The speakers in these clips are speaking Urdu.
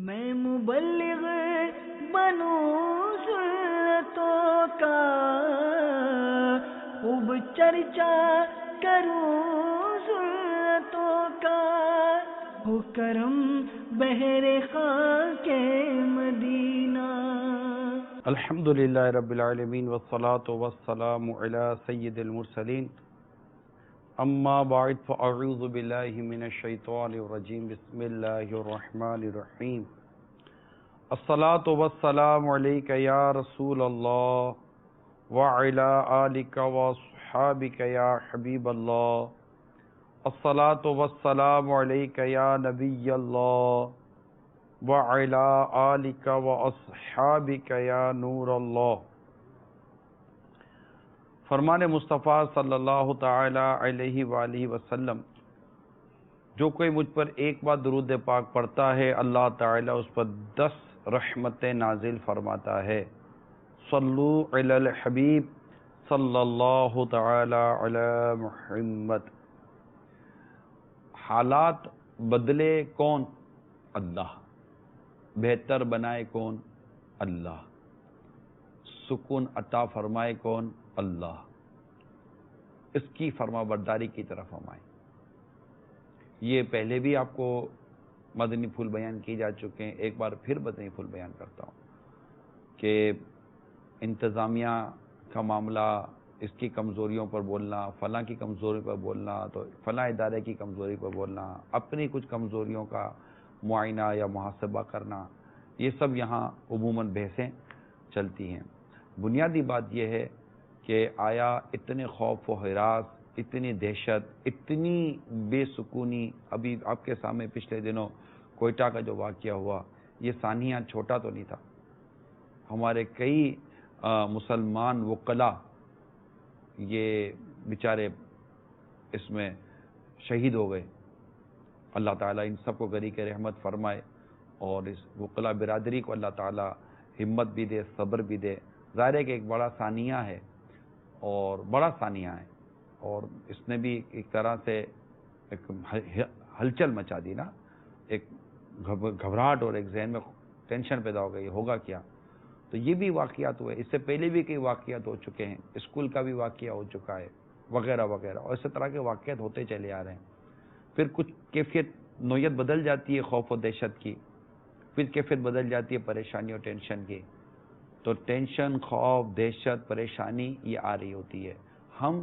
میں مبلغ بنوں سنتوں کا، خوب چرچا کروں سنتوں کا، ہو کرم بہر خاک مدینہ۔ الحمدللہ رب العالمین والصلاة والسلام علی سید المرسلین، اما بعد فاعوذ باللہ من الشیطان الرجیم، بسم اللہ الرحمن الرحیم۔ الصلاة والسلام علیک یا رسول اللہ وعلی آلک واصحابک یا حبیب اللہ، الصلاة والسلام علیک یا نبی اللہ وعلی آلک واصحابک یا نور اللہ۔ فرمان مصطفیٰ صلی اللہ تعالی علیہ وآلہ وسلم، جو کوئی مجھ پر ایک بار درود پاک پڑھتا ہے اللہ تعالی اس پر 10 رحمتیں نازل فرماتا ہے۔ صلو علی الحبیب صلی اللہ تعالی علی محمد۔ حالات بدلے کون؟ اللہ۔ بہتر بنائے کون؟ اللہ۔ سکون عطا فرمائے کون؟ اللہ۔ اس کی فرما برداری کی طرف ہم آئیں۔ یہ پہلے بھی آپ کو مدنی پھول بیان کی جا چکے ہیں، ایک بار پھر مدنی پھول بیان کرتا ہوں کہ انتظامیہ کا معاملہ، اس کی کمزوریوں پر بولنا، فلاں کی کمزوری پر بولنا، تو فلاں ادارے کی کمزوری پر بولنا، اپنی کچھ کمزوریوں کا معائنہ یا محاسبہ کرنا، یہ سب یہاں عموماً بحثیں چلتی ہیں۔ بنیادی بات یہ ہے کہ آیا اتنے خوف و ہراس، اتنی دہشت، اتنی بے سکونی، ابھی آپ کے سامنے پچھلے دنوں کوئٹہ کا جو واقعہ ہوا، یہ ثانیہ چھوٹا تو نہیں تھا۔ ہمارے کئی مسلمان وکلا یہ بیچارے اس میں شہید ہو گئے۔ اللہ تعالیٰ ان سب کو غریق رحمت فرمائے، اور اس وکلا برادری کو اللہ تعالیٰ ہمت بھی دے، صبر بھی دے۔ ظاہر ہے کہ ایک بڑا ثانیہ ہے، اور بڑا ثانیہ ہے، اور اس نے بھی ایک طرح سے ایک ہلچل مچا دی نا، ایک گھبراہٹ اور ایک ذہن میں ٹینشن پیدا ہو گئی، ہوگا کیا۔ تو یہ بھی واقعات ہوئے، اس سے پہلے بھی کئی واقعات ہو چکے ہیں، اسکول کا بھی واقعہ ہو چکا ہے وغیرہ وغیرہ، اور اسی طرح کے واقعات ہوتے چلے آ رہے ہیں۔ پھر کچھ کیفیت نوعیت بدل جاتی ہے خوف و دہشت کی، پھر کیفیت بدل جاتی ہے پریشانی اور ٹینشن کی۔ تو ٹینشن، خوف، دہشت، پریشانی یہ آ رہی ہوتی ہے۔ ہم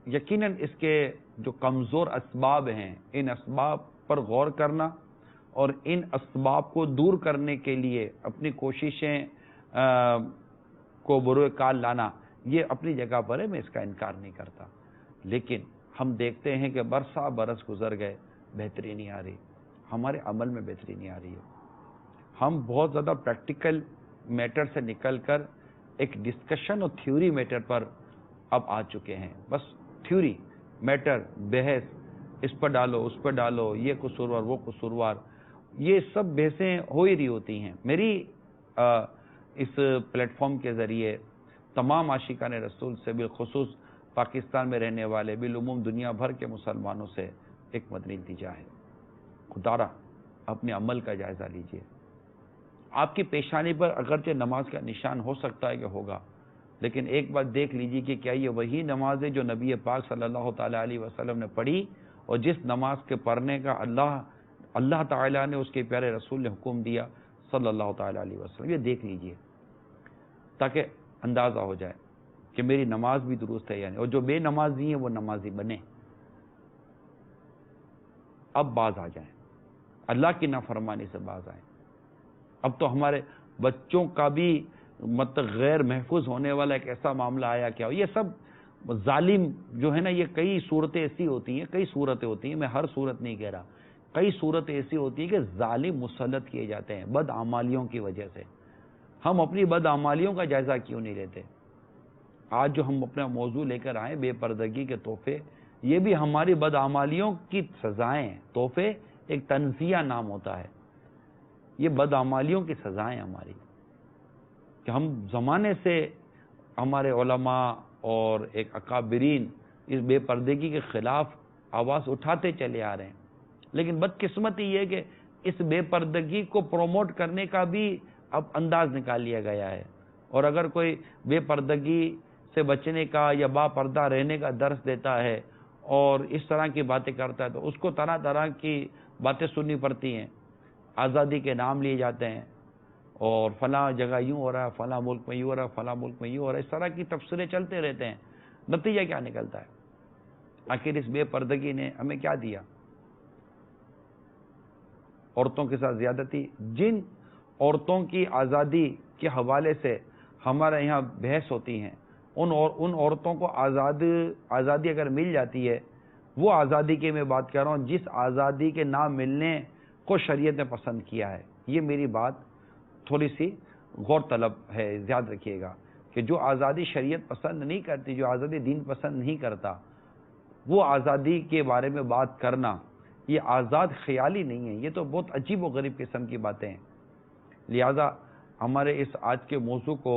یقیناً اس کے جو کمزور اسباب ہیں، ان اسباب پر غور کرنا اور ان اسباب کو دور کرنے کے لیے اپنی کوششیں کو بروئے کار لانا، یہ اپنی جگہ پر ہے، میں اس کا انکار نہیں کرتا۔ لیکن ہم دیکھتے ہیں کہ برسا برس گزر گئے، بہتری نہیں آ رہی، ہمارے عمل میں بہتری نہیں آ رہی ہے۔ ہم بہت زیادہ پریکٹیکل میٹر سے نکل کر ایک ڈسکشن اور تھیوری میٹر پر اب آ چکے ہیں۔ بس تھیوری میٹر، بحث، اس پر ڈالو، اس پر ڈالو، یہ قصوروار، وہ قصوروار، یہ سب بحثیں ہو ہی رہی ہوتی ہیں۔ میری اس پلیٹ فارم کے ذریعے تمام عاشقان رسول سے، بالخصوص پاکستان میں رہنے والے، بالعموم دنیا بھر کے مسلمانوں سے ایک مدنی التجا ہے، خدارا اپنے عمل کا جائزہ لیجئے۔ آپ کی پیشانی پر اگرچہ نماز کا نشان ہو سکتا ہے کہ ہوگا، لیکن ایک بات دیکھ لیجئے کہ کیا یہ وہی نماز ہے جو نبی پاک صلی اللہ تعالیٰ علیہ وسلم نے پڑھی، اور جس نماز کے پڑھنے کا اللہ تعالیٰ نے اس کے پیارے رسول نے حکم دیا صلی اللہ تعالیٰ علیہ وسلم۔ یہ دیکھ لیجئے تاکہ اندازہ ہو جائے کہ میری نماز بھی درست ہے یعنی، اور جو بے نمازی ہیں وہ نمازی بنے۔ اب باز آ جائیں، اللہ کی نافرمانی سے باز آئیں۔ اب تو ہمارے بچوں کا بھی مطلب غیر محفوظ ہونے والا ایک ایسا معاملہ آیا کیا ہو۔ یہ سب ظالم جو ہے نا، یہ کئی صورتیں ایسی ہوتی ہیں، کئی صورتیں ہوتی ہیں، میں ہر صورت نہیں کہہ رہا، کئی صورتیں ایسی ہوتی ہیں کہ ظالم مسلط کیے جاتے ہیں بد اعمالیوں کی وجہ سے۔ ہم اپنی بد اعمالیوں کا جائزہ کیوں نہیں لیتے؟ آج جو ہم اپنا موضوع لے کر آئے، بے پردگی کے تحفے، یہ بھی ہماری بد اعمالیوں کی سزائیں ہیں۔ تحفے ایک تنزیہ نام ہوتا ہے، یہ بد اعمالیوں کی سزائیں ہماری، کہ ہم زمانے سے ہمارے علماء اور ایک اکابرین اس بے پردگی کے خلاف آواز اٹھاتے چلے آ رہے ہیں، لیکن بدقسمتی یہ کہ اس بے پردگی کو پروموٹ کرنے کا بھی اب انداز نکال لیا گیا ہے، اور اگر کوئی بے پردگی سے بچنے کا یا با پردہ رہنے کا درس دیتا ہے اور اس طرح کی باتیں کرتا ہے تو اس کو طرح طرح کی باتیں سننی پڑتی ہیں، آزادی کے نام لیے جاتے ہیں، اور فلاں جگہ یوں ہو رہا ہے، فلاں ملک میں یوں ہو رہا ہے، فلاں ملک میں یوں ہو رہا ہے، اس طرح کی تبصرے چلتے رہتے ہیں۔ نتیجہ کیا نکلتا ہے؟ آخر اس بے پردگی نے ہمیں کیا دیا؟ عورتوں کے ساتھ زیادتی۔ جن عورتوں کی آزادی کے حوالے سے ہمارے یہاں بحث ہوتی ہیں، ان عورتوں کو آزادی اگر مل جاتی ہے، وہ آزادی کی میں بات کر رہا ہوں جس آزادی کے نہ ملنے کو شریعت نے پسند کیا ہے۔ یہ میری بات تھوڑی سی غور طلب ہے، یاد رکھیے گا کہ جو آزادی شریعت پسند نہیں کرتی، جو آزادی دین پسند نہیں کرتا، وہ آزادی کے بارے میں بات کرنا یہ آزاد خیالی نہیں ہے، یہ تو بہت عجیب و غریب قسم کی باتیں ہیں۔ لہذا ہمارے اس آج کے موضوع کو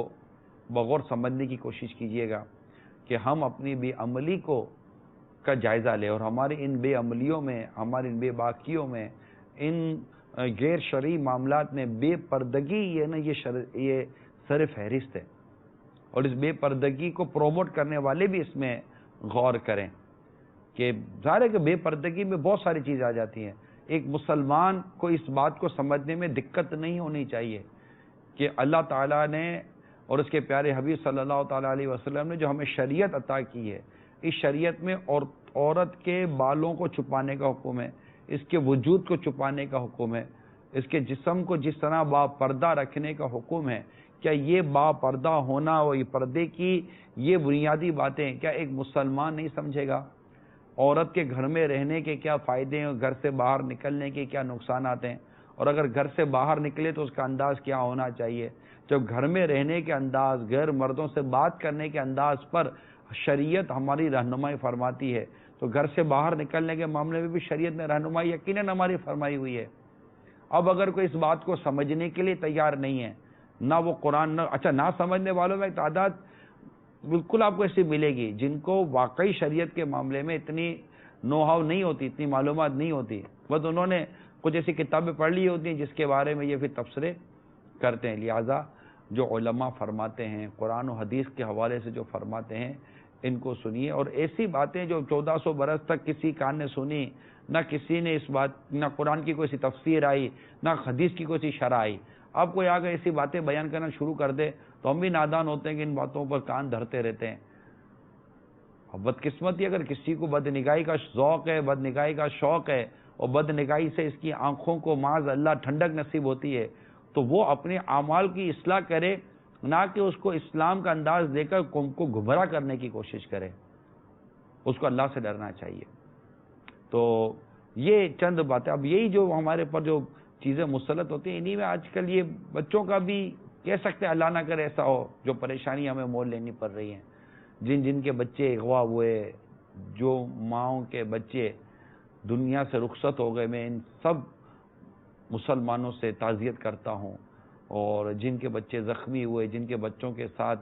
بغور سمجھنے کی کوشش کیجئے گا کہ ہم اپنی بے عملی کا جائزہ لیں، اور ہماری ان بے عملیوں میں، ہماری ان بے باکیوں میں، ان غیر شرعی معاملات میں بے پردگی یہ سر فہرست ہے، اور اس بے پردگی کو پروموٹ کرنے والے بھی اس میں غور کریں کہ ظاہر ہے کہ بے پردگی میں بہت ساری چیزیں آ جاتی ہیں۔ ایک مسلمان کو اس بات کو سمجھنے میں دقت نہیں ہونی چاہیے کہ اللہ تعالیٰ نے اور اس کے پیارے حبیب صلی اللہ تعالیٰ علیہ وسلم نے جو ہمیں شریعت عطا کی ہے، اس شریعت میں عورت کے بالوں کو چھپانے کا حکم ہے، اس کے وجود کو چھپانے کا حکم ہے، اس کے جسم کو جس طرح با پردہ رکھنے کا حکم ہے۔ کیا یہ با پردہ ہونا اور یہ پردے کی یہ بنیادی باتیں کیا ایک مسلمان نہیں سمجھے گا؟ عورت کے گھر میں رہنے کے کیا فائدے ہیں، گھر سے باہر نکلنے کے کیا نقصانات ہیں، اور اگر گھر سے باہر نکلے تو اس کا انداز کیا ہونا چاہیے؟ جب گھر میں رہنے کے انداز، غیر مردوں سے بات کرنے کے انداز پر شریعت ہماری رہنمائی فرماتی ہے، تو گھر سے باہر نکلنے کے معاملے میں بھی شریعت نے رہنمائی یقیناً ہماری فرمائی ہوئی ہے۔ اب اگر کوئی اس بات کو سمجھنے کے لیے تیار نہیں ہے، نہ وہ قرآن نہ سمجھنے والوں میں ایک تعداد بالکل آپ کو ایسی ملے گی جن کو واقعی شریعت کے معاملے میں اتنی نو ہاؤ نہیں ہوتی، اتنی معلومات نہیں ہوتی، بس انہوں نے کچھ ایسی کتابیں پڑھ لی ہوتی ہیں جس کے بارے میں یہ پھر تبصرے کرتے ہیں۔ لہٰذا جو علماء فرماتے ہیں، قرآن و حدیث کے حوالے سے جو فرماتے ہیں، ان کو سنیے، اور ایسی باتیں جو 1400 برس تک کسی کان نے سنی، نہ کسی نے اس بات، نہ قرآن کی کوئی سی تفسیر آئی، نہ حدیث کی کوئی سی شرح آئی، آپ کوئی آگے ایسی باتیں بیان کرنا شروع کر دے تو ہم بھی نادان ہوتے ہیں کہ ان باتوں پر کان دھرتے رہتے ہیں۔ اب بدقسمتی اگر کسی کو بدنگاہی کا ذوق ہے، بدنگاہی کا شوق ہے، اور بدنگاہی سے اس کی آنکھوں کو معاذ اللہ ٹھنڈک نصیب ہوتی ہے، تو وہ اپنے اعمال کی اصلاح کرے، نہ کہ اس کو اسلام کا انداز دے کر قوم کو گمراہ کرنے کی کوشش کرے۔ اس کو اللہ سے ڈرنا چاہیے۔ تو یہ چند باتیں، اب یہی جو ہمارے پر جو چیزیں مسلط ہوتی ہیں، انہی میں آج کل یہ بچوں کا بھی کہہ سکتے ہیں، اللہ نہ کرے ایسا ہو، جو پریشانی ہمیں مول لینی پڑ رہی ہیں، جن کے بچے اغوا ہوئے، جو ماؤں کے بچے دنیا سے رخصت ہو گئے، میں ان سب مسلمانوں سے تعزیت کرتا ہوں، اور جن کے بچے زخمی ہوئے، جن کے بچوں کے ساتھ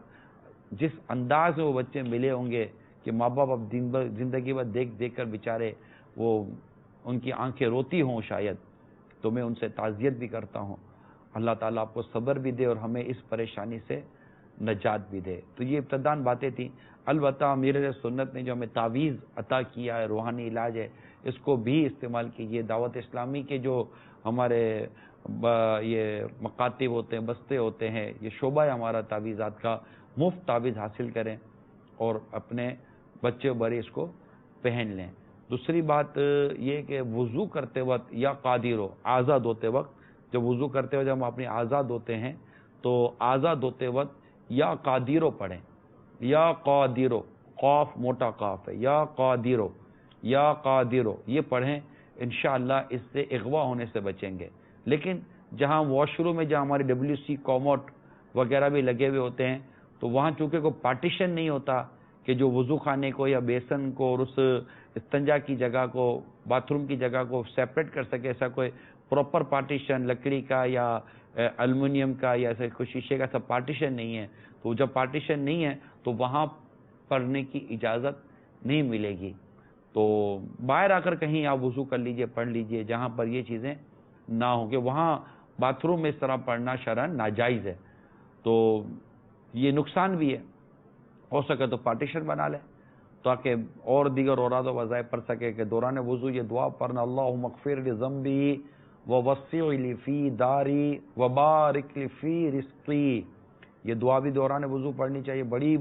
جس انداز میں وہ بچے ملے ہوں گے کہ ماں باپ اب زندگی بھر دیکھ دیکھ کر بیچارے وہ ان کی آنکھیں روتی ہوں شاید، تو میں ان سے تعزیت بھی کرتا ہوں۔ اللہ تعالیٰ آپ کو صبر بھی دے اور ہمیں اس پریشانی سے نجات بھی دے۔ تو یہ ابتدان باتیں تھیں۔ البتہ امیر سنت نے جو ہمیں تعویذ عطا کیا ہے، روحانی علاج ہے، اس کو بھی استعمال کیجیے۔ دعوت اسلامی کے جو ہمارے یہ مکاتب ہوتے ہیں، بستے ہوتے ہیں، یہ شعبہ ہے ہمارا تعویذات کا، مفت تعویذ حاصل کریں اور اپنے بچے بڑے اس کو پہن لیں۔ دوسری بات یہ کہ وضو کرتے وقت یا قادر ہو، آزاد ہوتے وقت، جب وضو کرتے وقت جب ہم اپنے آزاد ہوتے ہیں تو آزاد ہوتے وقت یا قادر پڑھیں، یا قادر، قاف موٹا قاف ہے، یا قادر، یا قادر یہ پڑھیں، انشاءاللہ اس سے اغوا ہونے سے بچیں گے۔ لیکن جہاں واش روم میں جہاں ہمارے WC کوموٹ وغیرہ بھی لگے ہوئے ہوتے ہیں، تو وہاں چونکہ کوئی پارٹیشن نہیں ہوتا کہ جو وضو خانے کو یا بیسن کو اور اس استنجا کی جگہ کو، باتھ روم کی جگہ کو سیپریٹ کر سکے، ایسا کوئی پراپر پارٹیشن لکڑی کا یا ایلومینیم کا یا ایسے کوئی شیشے کا سب پارٹیشن نہیں ہے، تو جب پارٹیشن نہیں ہے تو وہاں پڑھنے کی اجازت نہیں ملے گی۔ تو باہر آ کر کہیں آپ وضو کر لیجئے، پڑھ لیجئے، جہاں پر یہ چیزیں نہ ہوں کہ وہاں باتھ روم میں اس طرح پڑھنا شرعن ناجائز ہے، تو یہ نقصان بھی ہے. ہو سکے تو پارٹیشن بنا لیں تاکہ اور دیگر اوراد و وظائف پڑھ سکے کہ دوران وضو یہ دعا پڑھنا، اللہم اغفر لی ذنبی ووسع لی فی داری وبارک لی فی رزقی. یہ دعا بھی دوران وضو پڑھنی چاہیے، بڑی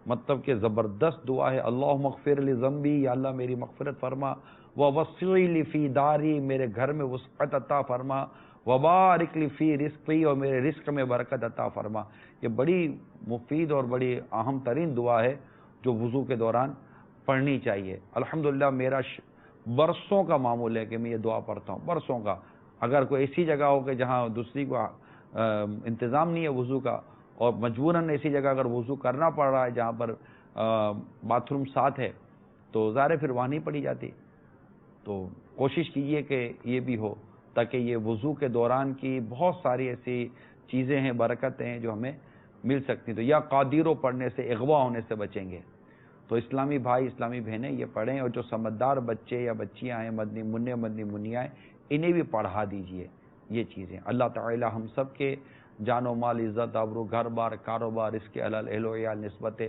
مطلب کہ زبردست دعا ہے. اللہم اغفر لی ذنبی، یا اللہ میری مغفرت فرما، ووسع لی فی داری، میرے گھر میں وسعت عطا فرما، وبارک لی فی رزقی، اور میرے رزق میں برکت عطا فرما. یہ بڑی مفید اور بڑی اہم ترین دعا ہے جو وضو کے دوران پڑھنی چاہیے. الحمدللہ میرا برسوں کا معمول ہے کہ میں یہ دعا پڑھتا ہوں، برسوں کا. اگر کوئی ایسی جگہ ہو کہ جہاں دوسری کو انتظام نہیں ہے وضو کا، اور مجبوراً ایسی جگہ اگر وضو کرنا پڑ رہا ہے جہاں پر باتھ روم ساتھ ہے، تو ظاہر ہے پھر وہاں نہیں پڑھی جاتی. تو کوشش کیجئے کہ یہ بھی ہو، تاکہ یہ وضو کے دوران کی بہت ساری ایسی چیزیں ہیں، برکتیں ہیں جو ہمیں مل سکتی. تو یا قادیروں پڑھنے سے، اغوا ہونے سے بچیں گے. تو اسلامی بھائی، اسلامی بہنیں یہ پڑھیں، اور جو سمجھدار بچے یا بچیاں ہیں، مدنی منع مدنی منیاں ہیں، انہیں بھی پڑھا دیجئے یہ چیزیں. اللہ تعالی ہم سب کے جان و مال، عزت آبرو، گھر بار، کاروبار، اس کے حلال اہل و عیال نسبت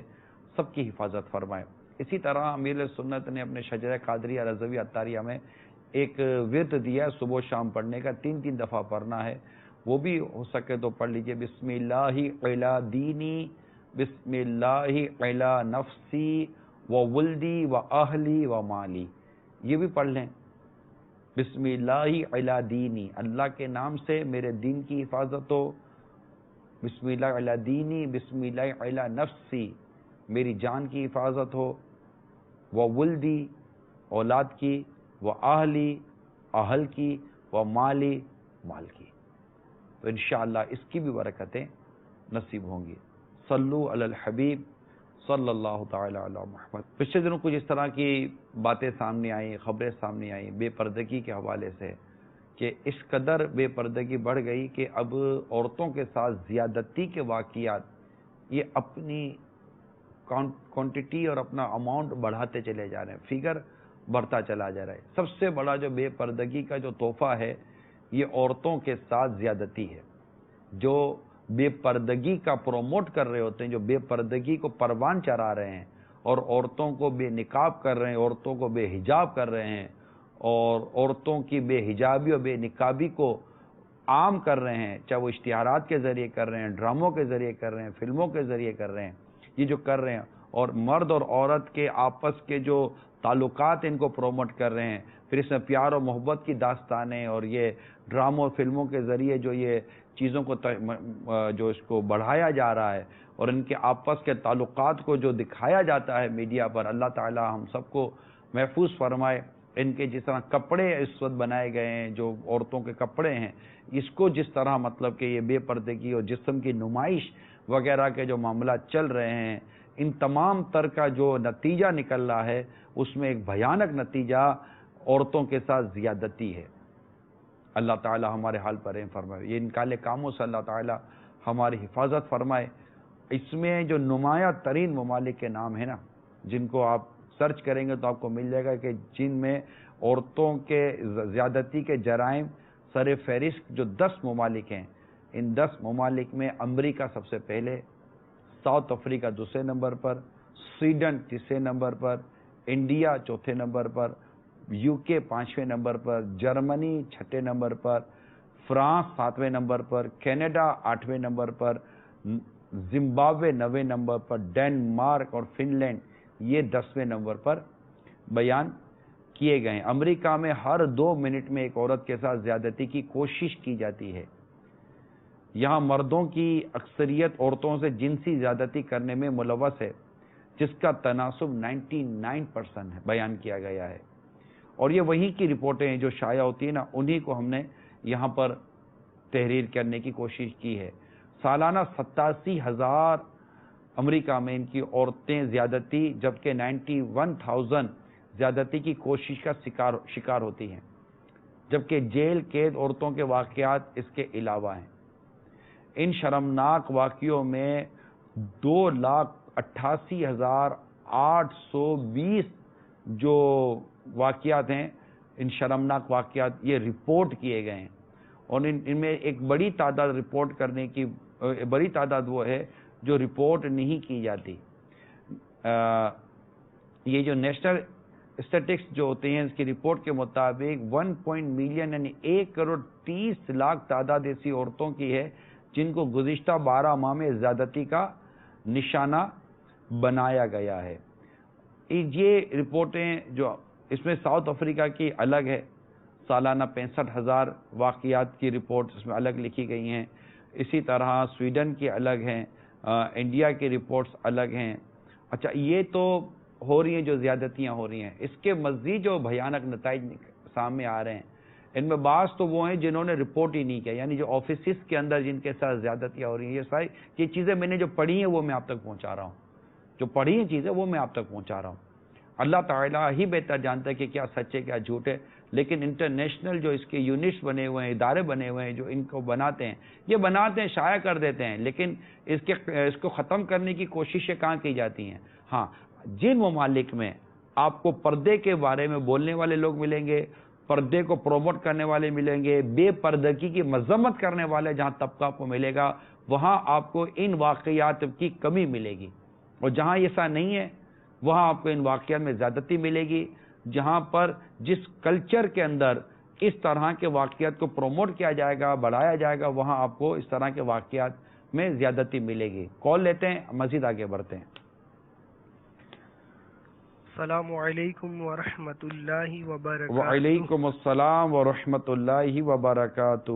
سب کی حفاظت فرمائے. اسی طرح امیر سنت نے اپنے شجرہ قادریہ رضوی عطاریہ میں ایک ورد دیا ہے صبح و شام پڑھنے کا، 3 دفعہ پڑھنا ہے. وہ بھی ہو سکے تو پڑھ لیجئے. بسم اللہ علی دینی، بسم اللہ علی نفسی و ولدی و اہلی و مالی. یہ بھی پڑھ لیں. بسم اللہ علی دینی، اللہ کے نام سے میرے دین کی حفاظت ہو. بسم اللہ علی دینی، بسم اللہ علی نفسی، میری جان کی حفاظت ہو. و ولدی، اولاد کی، و اہلی، اہل کی، و مالی، مال کی. تو انشاءاللہ اس کی بھی برکتیں نصیب ہوں گی. صلو علی الحبیب صلی اللہ تعالی علی محمد. پچھلے دنوں کچھ اس طرح کی باتیں سامنے آئیں، خبریں سامنے آئیں بے پردگی کے حوالے سے، کہ اس قدر بے پردگی بڑھ گئی کہ اب عورتوں کے ساتھ زیادتی کے واقعات یہ اپنی کوانٹٹی اور اپنا اماؤنٹ بڑھاتے چلے جا رہے ہیں، فگر بڑھتا چلا جا رہا ہے. سب سے بڑا جو بے پردگی کا جو تحفہ ہے یہ عورتوں کے ساتھ زیادتی ہے. جو بے پردگی کا پروموٹ کر رہے ہوتے ہیں، جو بے پردگی کو پروان چڑھا رہے ہیں، اور عورتوں کو بے نقاب کر رہے ہیں، عورتوں کو بے حجاب کر رہے ہیں، اور عورتوں کی بے حجابی اور بے نقابی کو عام کر رہے ہیں، چاہے وہ اشتہارات کے ذریعے کر رہے ہیں، ڈراموں کے ذریعے کر رہے ہیں، فلموں کے ذریعے کر رہے ہیں. یہ جو کر رہے ہیں، اور مرد اور عورت کے آپس کے جو تعلقات ان کو پروموٹ کر رہے ہیں، پھر اس میں پیار اور محبت کی داستانیں، اور یہ ڈراموں اور فلموں کے ذریعے جو یہ چیزوں کو جو اس کو بڑھایا جا رہا ہے، اور ان کے آپس کے تعلقات کو جو دکھایا جاتا ہے میڈیا پر. اللہ تعالی ہم سب کو محفوظ فرمائے. ان کے جس طرح کپڑے اس وقت بنائے گئے ہیں، جو عورتوں کے کپڑے ہیں، اس کو جس طرح مطلب کہ یہ بے پردگی اور جسم کی نمائش وغیرہ کے جو معاملات چل رہے ہیں، ان تمام تر کا جو نتیجہ نکل رہا ہے، اس میں ایک بھیانک نتیجہ عورتوں کے ساتھ زیادتی ہے. اللہ تعالی ہمارے حال پر رحم فرمائے. یہ ان کالے کاموں سے اللہ تعالی ہماری حفاظت فرمائے. اس میں جو نمایاں ترین ممالک کے نام ہیں نا، جن کو آپ سرچ کریں گے تو آپ کو مل جائے گا کہ جن میں عورتوں کے زیادتی کے جرائم سر فہرست جو 10 ممالک ہیں، ان 10 ممالک میں امریکہ سب سے پہلے، ساؤتھ افریقہ دوسرے نمبر پر، سویڈن تیسرے نمبر پر، انڈیا چوتھے نمبر پر، یو کے 5ویں نمبر پر، جرمنی 6 نمبر پر، فرانس 7ویں نمبر پر، کینیڈا 8ویں نمبر پر، زمبابوے 9ویں نمبر پر، ڈینمارک اور فن لینڈ یہ 10ویں نمبر پر بیان کیے گئے ہیں. امریکہ میں ہر 2 منٹ میں ایک عورت کے ساتھ زیادتی کی کوشش کی جاتی ہے. یہاں مردوں کی اکثریت عورتوں سے جنسی زیادتی کرنے میں ملوث ہے، جس کا تناسب 99% ہے بیان کیا گیا ہے. اور یہ وہی کی رپورٹیں ہیں جو شائع ہوتی ہیں نا، انہی کو ہم نے یہاں پر تحریر کرنے کی کوشش کی ہے. سالانہ 87,000 امریکہ میں ان کی عورتیں زیادتی، جبکہ 91,000 زیادتی کی کوشش کا شکار ہوتی ہیں، جبکہ جیل قید عورتوں کے واقعات اس کے علاوہ ہیں. ان شرمناک واقعوں میں 2,88,820 جو واقعات ہیں، ان شرمناک واقعات یہ رپورٹ کیے گئے ہیں. اور ان میں ایک بڑی تعداد رپورٹ کرنے کی بڑی تعداد وہ ہے جو رپورٹ نہیں کی جاتی. یہ جو نیشنل اسٹیٹسٹکس جو ہوتے ہیں اس کی رپورٹ کے مطابق 1 ملین یعنی 1,30,00,000 تعداد ایسی عورتوں کی ہے جن کو گزشتہ 12 ماہ میں زیادتی کا نشانہ بنایا گیا ہے. یہ رپورٹیں جو اس میں ساؤتھ افریقہ کی الگ ہے, سالانہ 65,000 واقعات کی رپورٹ اس میں الگ لکھی گئی ہیں. اسی طرح سویڈن کی الگ ہیں, انڈیا کی رپورٹس الگ ہیں. اچھا, یہ تو ہو رہی ہیں جو زیادتیاں ہو رہی ہیں, اس کے مزید جو بھیانک نتائج سامنے آ رہے ہیں ان میں بعض تو وہ ہیں جنہوں نے رپورٹ ہی نہیں کیا, یعنی جو آفیسز کے اندر جن کے ساتھ زیادتیاں ہو رہی ہیں. یہ ساری یہ چیزیں میں نے جو پڑھی ہیں وہ میں آپ تک پہنچا رہا ہوں, جو پڑھی ہیں چیزیں وہ میں آپ تک پہنچا رہا ہوں. اللہ تعالیٰ ہی بہتر جانتا ہے کہ کیا سچ ہے کیا جھوٹ ہے, لیکن انٹرنیشنل جو اس کے یونٹس بنے ہوئے ہیں, ادارے بنے ہوئے ہیں جو ان کو بناتے ہیں, یہ بناتے ہیں, شائع کر دیتے ہیں, لیکن اس کو ختم کرنے کی کوششیں کہاں کی جاتی ہیں. ہاں, جن ممالک میں آپ کو پردے کے بارے میں بولنے والے لوگ ملیں گے, پردے کو پروموٹ کرنے والے ملیں گے, بے پردگی کی مذمت کرنے والے جہاں طبقہ آپ کو ملے گا, وہاں آپ کو ان واقعات کی کمی ملے گی. اور جہاں ایسا نہیں ہے وہاں آپ کو ان واقعات میں زیادتی ملے گی. جہاں پر جس کلچر کے اندر اس طرح کے واقعات کو پروموٹ کیا جائے گا, بڑھایا جائے گا, وہاں آپ کو اس طرح کے واقعات میں زیادتی ملے گی. کال لیتے ہیں, مزید آگے بڑھتے ہیں. السلام علیکم ورحمۃ اللہ وبرکاتہ. وعلیکم السلام ورحمۃ اللہ وبرکاتہ.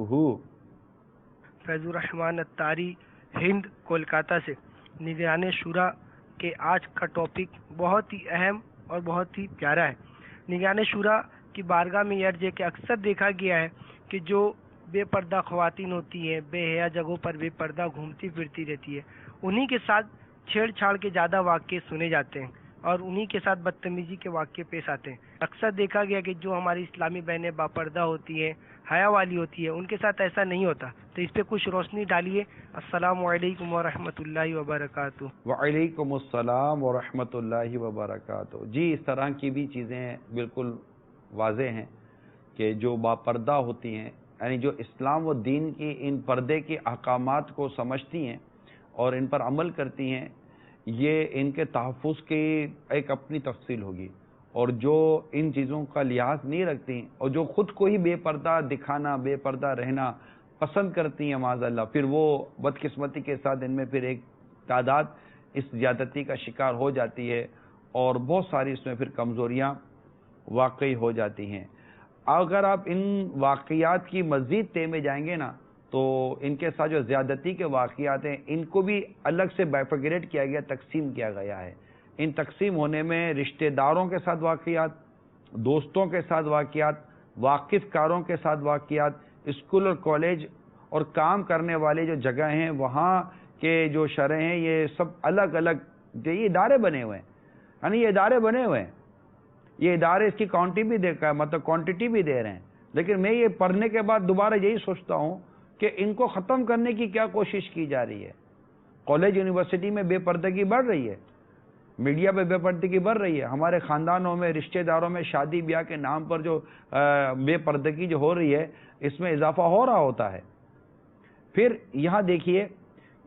فیض الرحمان اتاری, ہند, کولکاتہ سے. نگران شورا کے آج کا ٹاپک بہت ہی اہم اور بہت ہی پیارا ہے. نگران شورا کی بارگاہ میں یہ عرض ہے کہ اکثر دیکھا گیا ہے کہ جو بے پردہ خواتین ہوتی ہیں, بے حیا جگہوں پر بے پردہ گھومتی پھرتی رہتی ہے, انہی کے ساتھ چھیڑ چھاڑ کے زیادہ واقعے سنے جاتے ہیں اور انہی کے ساتھ بدتمیزی کے واقعے پیش آتے ہیں. اکثر دیکھا گیا کہ جو ہماری اسلامی بہنیں باپردہ ہوتی ہیں, حیا والی ہوتی ہے, ان کے ساتھ ایسا نہیں ہوتا. تو اس پہ کچھ روشنی ڈالیے. السلام علیکم ورحمۃ اللہ وبرکاتہ. وعلیکم السلام ورحمۃ اللہ وبرکاتہ. جی, اس طرح کی بھی چیزیں بالکل واضح ہیں کہ جو باپردہ ہوتی ہیں, یعنی جو اسلام و دین کی ان پردے کے احکامات کو سمجھتی ہیں اور ان پر عمل کرتی ہیں, یہ ان کے تحفظ کی ایک اپنی تفصیل ہوگی. اور جو ان چیزوں کا لحاظ نہیں رکھتی اور جو خود کو ہی بے پردہ دکھانا, بے پردہ رہنا پسند کرتی ہیں معاذ اللہ, پھر وہ بدقسمتی کے ساتھ ان میں پھر ایک تعداد اس زیادتی کا شکار ہو جاتی ہے اور بہت ساری اس میں پھر کمزوریاں واقعی ہو جاتی ہیں. اگر آپ ان واقعات کی مزید تہ میں جائیں گے نا تو ان کے ساتھ جو زیادتی کے واقعات ہیں ان کو بھی الگ سے بائفرگیٹ کیا گیا, تقسیم کیا گیا ہے. ان تقسیم ہونے میں رشتہ داروں کے ساتھ واقعات, دوستوں کے ساتھ واقعات, واقف کاروں کے ساتھ واقعات, اسکول اور کالج اور کام کرنے والے جو جگہ ہیں وہاں کے جو شرح ہیں, یہ سب الگ الگ یہ ادارے بنے ہوئے ہیں. یعنی یہ ادارے بنے ہوئے ہیں, یہ ادارے اس کی کاؤنٹی بھی دیکھا ہے, مطلب کوانٹٹی بھی دے رہے ہیں. لیکن میں یہ پڑھنے کے بعد دوبارہ یہی سوچتا ہوں کہ ان کو ختم کرنے کی کیا کوشش کی جا رہی ہے. کالج یونیورسٹی میں بے پردگی بڑھ رہی ہے, میڈیا پہ بے پردگی بڑھ رہی ہے, ہمارے خاندانوں میں, رشتہ داروں میں شادی بیاہ کے نام پر جو بے پردگی جو ہو رہی ہے اس میں اضافہ ہو رہا ہوتا ہے. پھر یہاں دیکھیے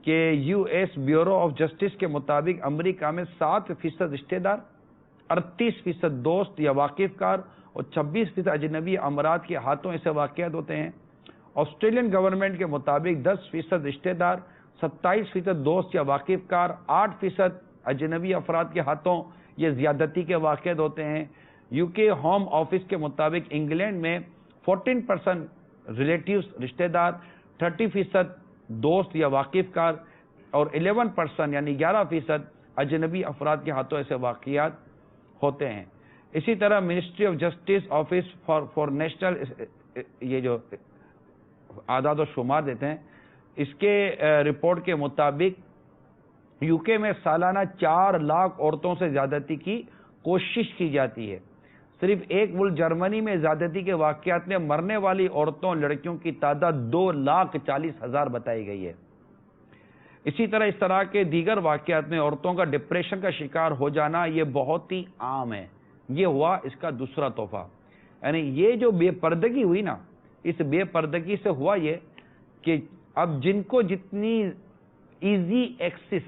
کہ U S bureau of justice کے مطابق امریکہ میں 7% رشتہ دار, 38% دوست یا واقف کار اور 26% اجنبی امراض کے ہاتھوں ایسے واقعات ہوتے ہیں. آسٹریلین گورنمنٹ کے مطابق 10% رشتہ دار, 27% دوست یا واقف کار, 8% اجنبی افراد کے ہاتھوں یہ زیادتی کے واقعات ہوتے ہیں. یو کے ہوم آفس کے مطابق انگلینڈ میں 14% ریلیٹیوز رشتہ دار, 30% دوست یا واقف کار اور 11% یعنی 11% اجنبی افراد کے ہاتھوں ایسے واقعات ہوتے ہیں. اسی طرح ministry of justice office for national یہ جو اعداد و شمار دیتے ہیں اس کے رپورٹ کے مطابق یو کے میں سالانہ 4 لاکھ عورتوں سے زیادتی کی کوشش کی جاتی ہے. صرف ایک ملک جرمنی میں زیادتی کے واقعات میں مرنے والی عورتوں لڑکیوں کی تعداد 2,40,000 بتائی گئی ہے. اسی طرح کے دیگر واقعات میں عورتوں کا ڈپریشن کا شکار ہو جانا یہ بہت ہی عام ہے. یہ ہوا اس کا دوسرا تحفہ. یعنی یہ جو بے پردگی ہوئی نا, اس بے پردگی سے ہوا یہ کہ اب جن کو جتنی ایزی ایکسس،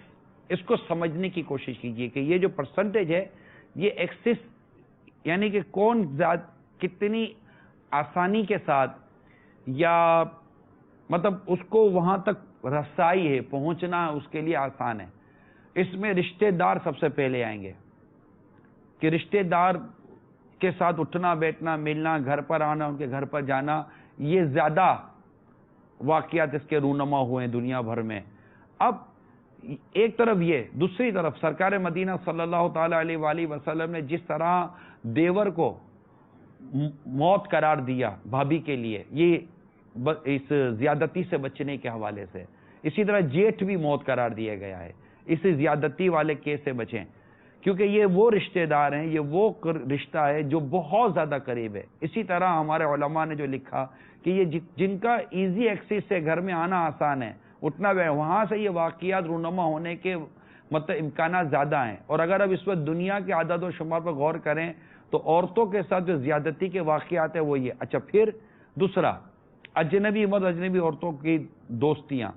اس کو سمجھنے کی کوشش کیجئے کہ یہ جو پرسنٹیج ہے یہ ایکسس یعنی کہ کون کتنی آسانی کے ساتھ یا مطلب اس کو وہاں تک رسائی ہے، پہنچنا اس کے لیے آسان ہے. اس میں رشتہ دار سب سے پہلے آئیں گے کہ رشتہ دار کے ساتھ اٹھنا بیٹھنا ملنا، گھر پر آنا، ان کے گھر پر جانا، یہ زیادہ واقعات اس کے رونما ہوئے ہیں دنیا بھر میں. اب ایک طرف یہ، دوسری طرف سرکار مدینہ صلی اللہ تعالی علیہ وآلہ وسلم نے جس طرح دیور کو موت قرار دیا بھابھی کے لیے، یہ اس زیادتی سے بچنے کے حوالے سے، اسی طرح جیٹھ بھی موت قرار دیا گیا ہے اس زیادتی والے کیس سے بچیں، کیونکہ یہ وہ رشتہ دار ہیں، یہ وہ رشتہ ہے جو بہت زیادہ قریب ہے. اسی طرح ہمارے علماء نے جو لکھا کہ یہ جن کا ایزی ایکسس سے گھر میں آنا آسان ہے، اٹھنا وہاں سے یہ واقعات رونما ہونے کے مطلب امکانات زیادہ ہیں. اور اگر اب اس وقت دنیا کے عدد و شمار پر غور کریں تو عورتوں کے ساتھ جو زیادتی کے واقعات ہیں وہ یہ. اچھا، پھر دوسرا اجنبی مرد اجنبی عورتوں کی دوستیاں.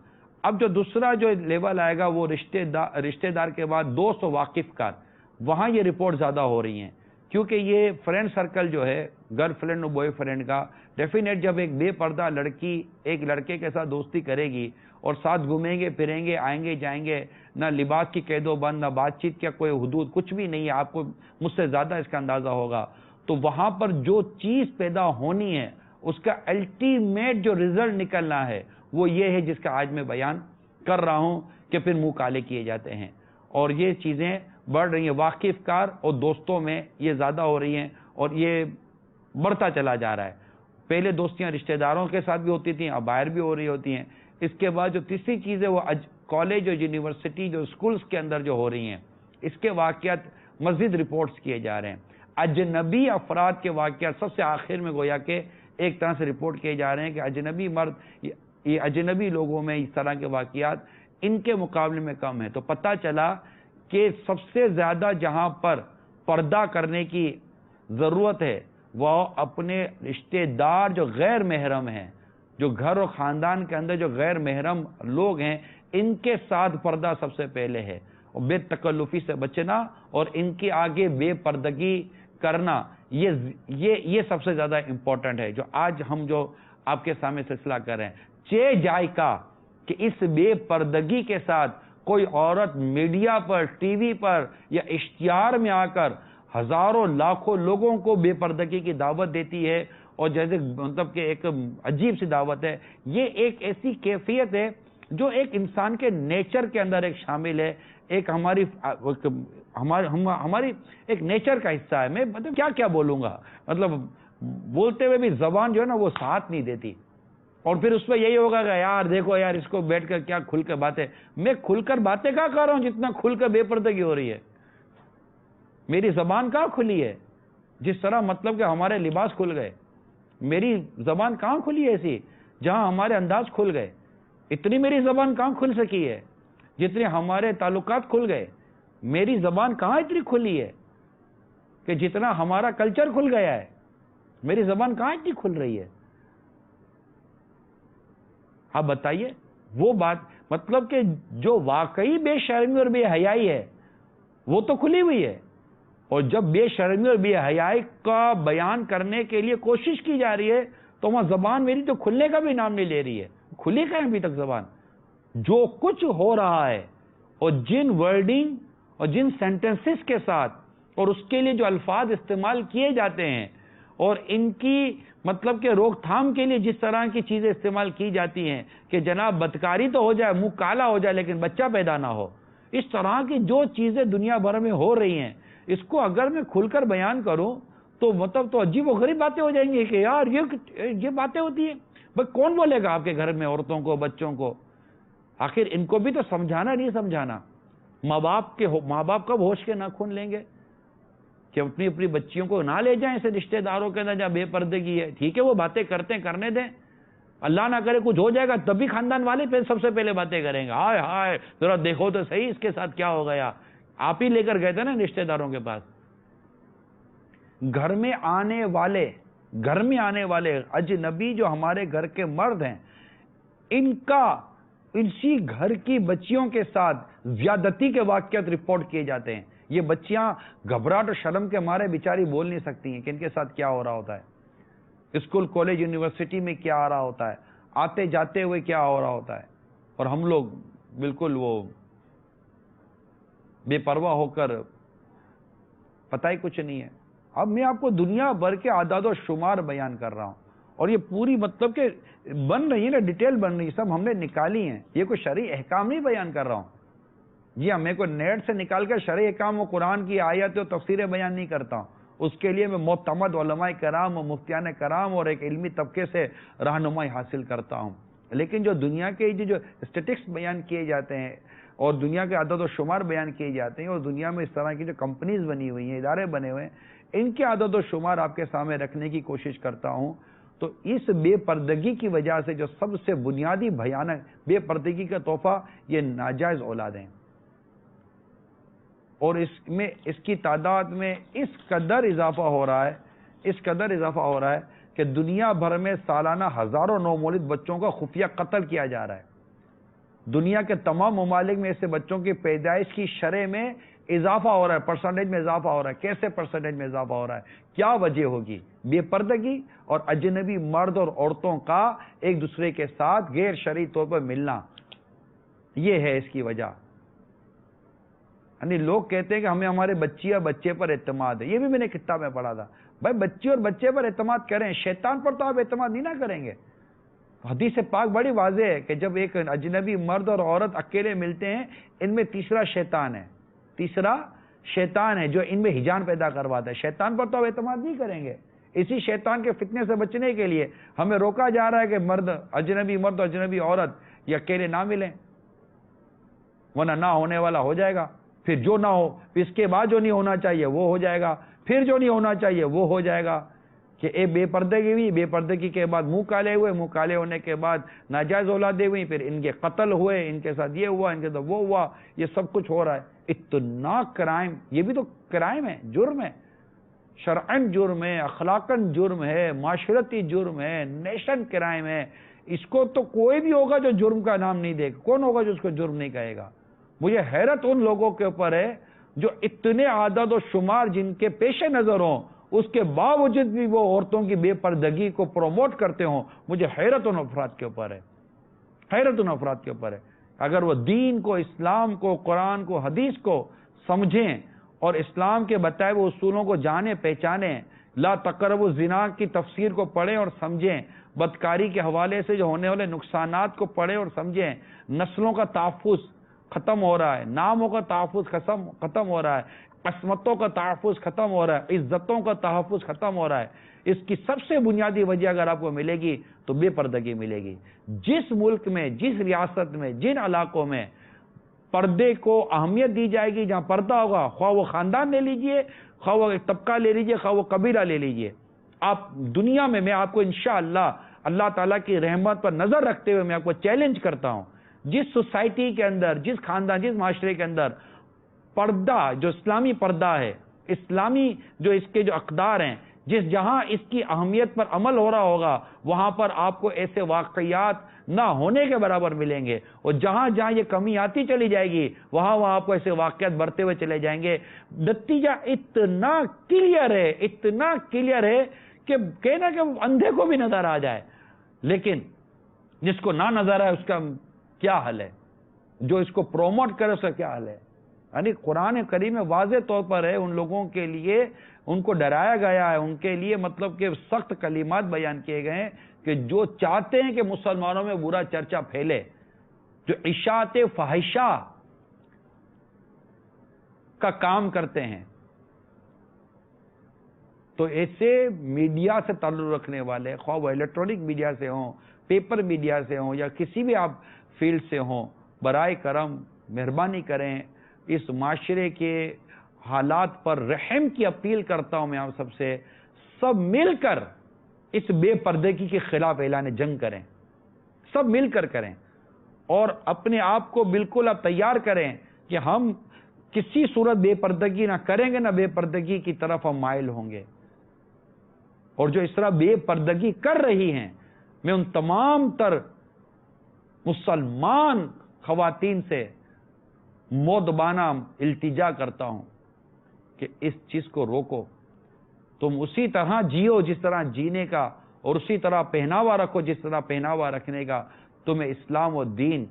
اب جو دوسرا جو لیول آئے گا وہ رشتہ دار کے بعد دوست و واقف کار، وہاں یہ رپورٹ زیادہ ہو رہی ہیں کیونکہ یہ فرینڈ سرکل جو ہے گرل فرینڈ اور بوائے فرینڈ کا ڈیفینیٹ، جب ایک بے پردہ لڑکی ایک لڑکے کے ساتھ دوستی کرے گی اور ساتھ گھومیں گے پھریں گے آئیں گے جائیں گے، نہ لباس کی قید و بند، نہ بات چیت کا کوئی حدود، کچھ بھی نہیں ہے، آپ کو مجھ سے زیادہ اس کا اندازہ ہوگا. تو وہاں پر جو چیز پیدا ہونی ہے اس کا الٹیمیٹ جو رزلٹ نکلنا ہے وہ یہ ہے جس کا آج میں بیان کر رہا ہوں کہ پھر منہ کالے کیے جاتے ہیں اور یہ چیزیں بڑھ رہی ہیں. واقف کار اور دوستوں میں یہ زیادہ ہو رہی ہیں اور یہ بڑھتا چلا جا رہا ہے. پہلے دوستیاں رشتہ داروں کے ساتھ بھی ہوتی تھیں، اب باہر بھی ہو رہی ہوتی ہیں. اس کے بعد جو تیسری چیز ہے وہ کالج اور یونیورسٹی جو اسکولز کے اندر جو ہو رہی ہیں، اس کے واقعات مزید رپورٹس کیے جا رہے ہیں. اجنبی افراد کے واقعات سب سے آخر میں گویا کہ ایک طرح سے رپورٹ کیے جا رہے ہیں کہ اجنبی مرد، یہ اجنبی لوگوں میں اس طرح کے واقعات ان کے مقابلے میں کم ہیں. تو پتہ چلا کہ سب سے زیادہ جہاں پر پردہ کرنے کی ضرورت ہے وہ اپنے رشتہ دار جو غیر محرم ہیں، جو گھر اور خاندان کے اندر جو غیر محرم لوگ ہیں، ان کے ساتھ پردہ سب سے پہلے ہے. اور بے تکلفی سے بچنا اور ان کی آگے بے پردگی کرنا، یہ سب سے زیادہ امپورٹنٹ ہے جو آج ہم جو آپ کے سامنے سلسلہ کر رہے ہیں. چہ جائے کا کہ اس بے پردگی کے ساتھ کوئی عورت میڈیا پر، ٹی وی پر یا اشتہار میں آ کر ہزاروں لاکھوں لوگوں کو بے پردگی کی دعوت دیتی ہے، اور جیسے مطلب کہ ایک عجیب سی دعوت ہے. یہ ایک ایسی کیفیت ہے جو ایک انسان کے نیچر کے اندر ایک شامل ہے، ایک ہماری ایک نیچر کا حصہ ہے. میں مطلب کیا بولوں گا، مطلب بولتے ہوئے بھی زبان جو ہے نا وہ ساتھ نہیں دیتی. اور پھر اس پہ یہی ہوگا کہ یار دیکھو یار اس کو بیٹھ کر کیا کھل کر باتیں. میں کھل کر باتیں کہاں کر رہا ہوں جتنا کھل کر بے پردگی ہو رہی ہے. میری زبان کہاں کھلی ہے جس طرح مطلب کہ ہمارے لباس کھل گئے. میری زبان کہاں کھلی ہے ایسی جہاں ہمارے انداز کھل گئے. اتنی میری زبان کہاں کھل سکی ہے جتنے ہمارے تعلقات کھل گئے. میری زبان کہاں اتنی کھلی ہے کہ جتنا ہمارا کلچر کھل گیا ہے. میری زبان کہاں اتنی کھل رہی ہے. آپ بتائیے. وہ بات مطلب کہ جو واقعی بے شرمی اور بے حیائی ہے وہ تو کھلی ہوئی ہے، اور جب بے شرمی اور بے حیائی کا بیان کرنے کے لیے کوشش کی جا رہی ہے تو وہاں زبان میری تو کھلنے کا بھی نام نہیں لے رہی ہے. کھلی کہیں ابھی تک زبان. جو کچھ ہو رہا ہے اور جن ورڈنگ اور جن سینٹنسز کے ساتھ اور اس کے لیے جو الفاظ استعمال کیے جاتے ہیں اور ان کی مطلب کہ روک تھام کے لیے جس طرح کی چیزیں استعمال کی جاتی ہیں کہ جناب بدکاری تو ہو جائے، منہ کالا ہو جائے لیکن بچہ پیدا نہ ہو، اس طرح کی جو چیزیں دنیا بھر میں ہو رہی ہیں، اس کو اگر میں کھل کر بیان کروں تو مطلب تو عجیب و غریب باتیں ہو جائیں گی کہ یار یہ باتیں ہوتی ہیں. بھائی کون بولے گا آپ کے گھر میں عورتوں کو، بچوں کو؟ آخر ان کو بھی تو سمجھانا نہیں سمجھانا. ماں باپ کب ہوش کے ناخن لیں گے کہ اپنی بچیوں کو نہ لے جائیں ایسے رشتہ داروں کے اندر جہاں بے پردگی ہے. ٹھیک ہے وہ باتیں کرتے ہیں، کرنے دیں. اللہ نہ کرے کچھ ہو جائے گا تب بھی خاندان والے پھر سب سے پہلے باتیں کریں گے. ہائے ہائے ذرا دیکھو تو صحیح اس کے ساتھ کیا ہو گیا. آپ ہی لے کر گئے تھے نا رشتہ داروں کے پاس. گھر میں آنے والے گھر میں آنے والے اجنبی جو ہمارے گھر کے مرد ہیں، ان کا اسی گھر کی بچیوں کے ساتھ زیادتی کے واقعات رپورٹ کیے جاتے ہیں. یہ بچیاں گھبراہٹ اور شرم کے مارے بیچاری بول نہیں سکتی ہیں کہ ان کے ساتھ کیا ہو رہا ہوتا ہے، اسکول کالج یونیورسٹی میں کیا آ رہا ہوتا ہے، آتے جاتے ہوئے کیا ہو رہا ہوتا ہے، اور ہم لوگ بالکل وہ بے پرواہ ہو کر پتہ ہی کچھ نہیں ہے. اب میں آپ کو دنیا بھر کے اعداد و شمار بیان کر رہا ہوں، اور یہ پوری مطلب کہ بن رہی ہے نا، ڈیٹیل بن رہی ہے، سب ہم نے نکالی ہیں. یہ کوئی شرعی احکام نہیں بیان کر رہا ہوں. جی ہاں، میں کوئی نیٹ سے نکال کر شرعی احکام و قرآن کی آیت و تفسیریں بیان نہیں کرتا ہوں. اس کے لیے میں معتمد علماء کرام و مفتیان کرام اور ایک علمی طبقے سے رہنمائی حاصل کرتا ہوں. لیکن جو دنیا کے جو اسٹیٹکس بیان کیے جاتے ہیں اور دنیا کے عدد و شمار بیان کیے جاتے ہیں، اور دنیا میں اس طرح کی جو کمپنیز بنی ہوئی ہیں، ادارے بنے ہوئے ہیں، ان کے عدد و شمار آپ کے سامنے رکھنے کی کوشش کرتا ہوں. تو اس بے پردگی کی وجہ سے جو سب سے بنیادی بھیانک بے پردگی کا تحفہ یہ ناجائز اولادیں، اور اس کی تعداد میں اس قدر اضافہ ہو رہا ہے کہ دنیا بھر میں سالانہ ہزاروں نومولد بچوں کا خفیہ قتل کیا جا رہا ہے. دنیا کے تمام ممالک میں ایسے بچوں کی پیدائش کی شرح میں اضافہ ہو رہا ہے، پرسنٹیج میں اضافہ ہو رہا ہے. کیسے پرسنٹیج میں اضافہ ہو رہا ہے؟ کیا وجہ ہوگی؟ بے پردگی اور اجنبی مرد اور عورتوں کا ایک دوسرے کے ساتھ غیر شرعی طور پر ملنا، یہ ہے اس کی وجہ. یعنی لوگ کہتے ہیں کہ ہمیں ہمارے بچی یا بچے پر اعتماد ہے. یہ بھی میں نے کتاب میں پڑھا تھا. بھائی بچی اور بچے پر اعتماد کریں، شیطان پر تو آپ اعتماد نہیں نہ کریں گے. حدیث پاک بڑی واضح ہے کہ جب ایک اجنبی مرد اور عورت اکیلے ملتے ہیں، ان میں تیسرا شیطان ہے جو ان میں ہجان پیدا کرواتا ہے. شیطان پر تو آپ اعتماد نہیں کریں گے. اسی شیطان کے فتنے سے بچنے کے لیے ہمیں روکا جا رہا ہے کہ اجنبی مرد اور اجنبی عورت یہ اکیلے نہ ملیں، ورنہ نہ ہونے والا ہو جائے گا. پھر جو نہ ہو، اس کے بعد جو نہیں ہونا چاہیے وہ ہو جائے گا، پھر جو نہیں ہونا چاہیے وہ ہو جائے گا. کہ اے بے پردگی ہوئی، بے پردگی کے بعد منہ کالے ہونے کے بعد ناجائز اولادیں ہوئی، پھر ان کے قتل ہوئے، ان کے ساتھ یہ ہوا، ان کے ساتھ وہ ہوا. یہ سب کچھ ہو رہا ہے. اتنا کرائم، یہ بھی تو کرائم ہے، جرم ہے، شرعن جرم ہے، اخلاقن جرم ہے، معاشرتی جرم ہے، نیشن کرائم ہے. اس کو تو کوئی بھی ہوگا جو جرم کا نام نہیں دے گا. کون ہوگا جو اس کو جرم نہیں کہے گا؟ مجھے حیرت ان لوگوں کے اوپر ہے جو اتنے عدد و شمار جن کے پیش نظر ہوں، اس کے باوجود بھی وہ عورتوں کی بے پردگی کو پروموٹ کرتے ہوں. مجھے حیرت ان افراد کے اوپر ہے. اگر وہ دین کو، اسلام کو، قرآن کو، حدیث کو سمجھیں اور اسلام کے بتائے ہوئے اصولوں کو جانیں، پہچانیں، لا تقربوا الزنا کی تفسیر کو پڑھیں اور سمجھیں، بدکاری کے حوالے سے جو ہونے والے نقصانات کو پڑھیں اور سمجھیں، نسلوں کا تحفظ ختم ہو رہا ہے، ناموں کا تحفظ ختم ہو رہا ہے، عصمتوں کا تحفظ ختم ہو رہا ہے، عزتوں کا تحفظ ختم ہو رہا ہے. اس کی سب سے بنیادی وجہ اگر آپ کو ملے گی تو بے پردگی ملے گی. جس ملک میں، جس ریاست میں، جن علاقوں میں پردے کو اہمیت دی جائے گی، جہاں پردہ ہوگا، خواہ وہ خاندان لے لیجئے، خواہ وہ ایک طبقہ لے لیجئے، خواہ وہ قبیلہ لے لیجئے، آپ دنیا میں آپ کو انشاءاللہ اللہ تعالیٰ کی رحمت پر نظر رکھتے ہوئے میں آپ کو چیلنج کرتا ہوں، جس سوسائٹی کے اندر، جس خاندان، جس معاشرے کے اندر پردہ، جو اسلامی پردہ ہے، اسلامی جو اس کے جو اقدار ہیں، جہاں اس کی اہمیت پر عمل ہو رہا ہوگا، وہاں پر آپ کو ایسے واقعات نہ ہونے کے برابر ملیں گے. اور جہاں یہ کمی آتی چلی جائے گی، وہاں آپ کو ایسے واقعات بڑھتے ہوئے چلے جائیں گے. نتیجہ اتنا کلیئر ہے کہ کہنا کہ اندھے کو بھی نظر آ جائے، لیکن جس کو نہ نظر آئے اس کا کیا حل ہے؟ جو اس کو پروموٹ کرے اس کا کیا حل ہے؟ یعنی قرآن کریم میں واضح طور پر ہے، ان لوگوں کے لیے ان کو ڈرایا گیا ہے، ان کے لیے مطلب کہ سخت کلمات بیان کیے گئے ہیں کہ جو چاہتے ہیں کہ مسلمانوں میں برا چرچا پھیلے، جو اشاعت فاحشہ کا کام کرتے ہیں، تو ایسے میڈیا سے تعلق رکھنے والے، خواہ وہ الیکٹرانک میڈیا سے ہوں، پیپر میڈیا سے ہوں، یا کسی بھی آپ فیلڈ سے ہوں، برائے کرم مہربانی کریں، اس معاشرے کے حالات پر رحم کی اپیل کرتا ہوں میں آپ سب سے، سب مل کر اس بے پردگی کے خلاف اعلان جنگ کریں، سب مل کر کریں، اور اپنے آپ کو بالکل آپ تیار کریں کہ ہم کسی صورت بے پردگی نہ کریں گے، نہ بے پردگی کی طرف ہم مائل ہوں گے. اور جو اس طرح بے پردگی کر رہی ہیں، میں ان تمام تر مسلمان خواتین سے مؤدبانہ التجا کرتا ہوں کہ اس چیز کو روکو. تم اسی طرح جیو جس طرح جینے کا، اور اسی طرح پہناوا رکھو جس طرح پہناوا رکھنے کا تمہیں اسلام و دین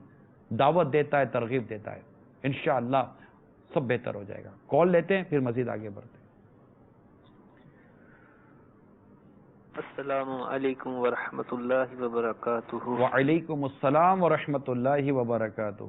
دعوت دیتا ہے، ترغیب دیتا ہے. انشاءاللہ سب بہتر ہو جائے گا. کال لیتے ہیں، پھر مزید آگے بڑھتے ہیں. السلام علیکم ورحمۃ اللہ وبرکاتہ. وعلیکم السلام ورحمۃ اللہ وبرکاتہ.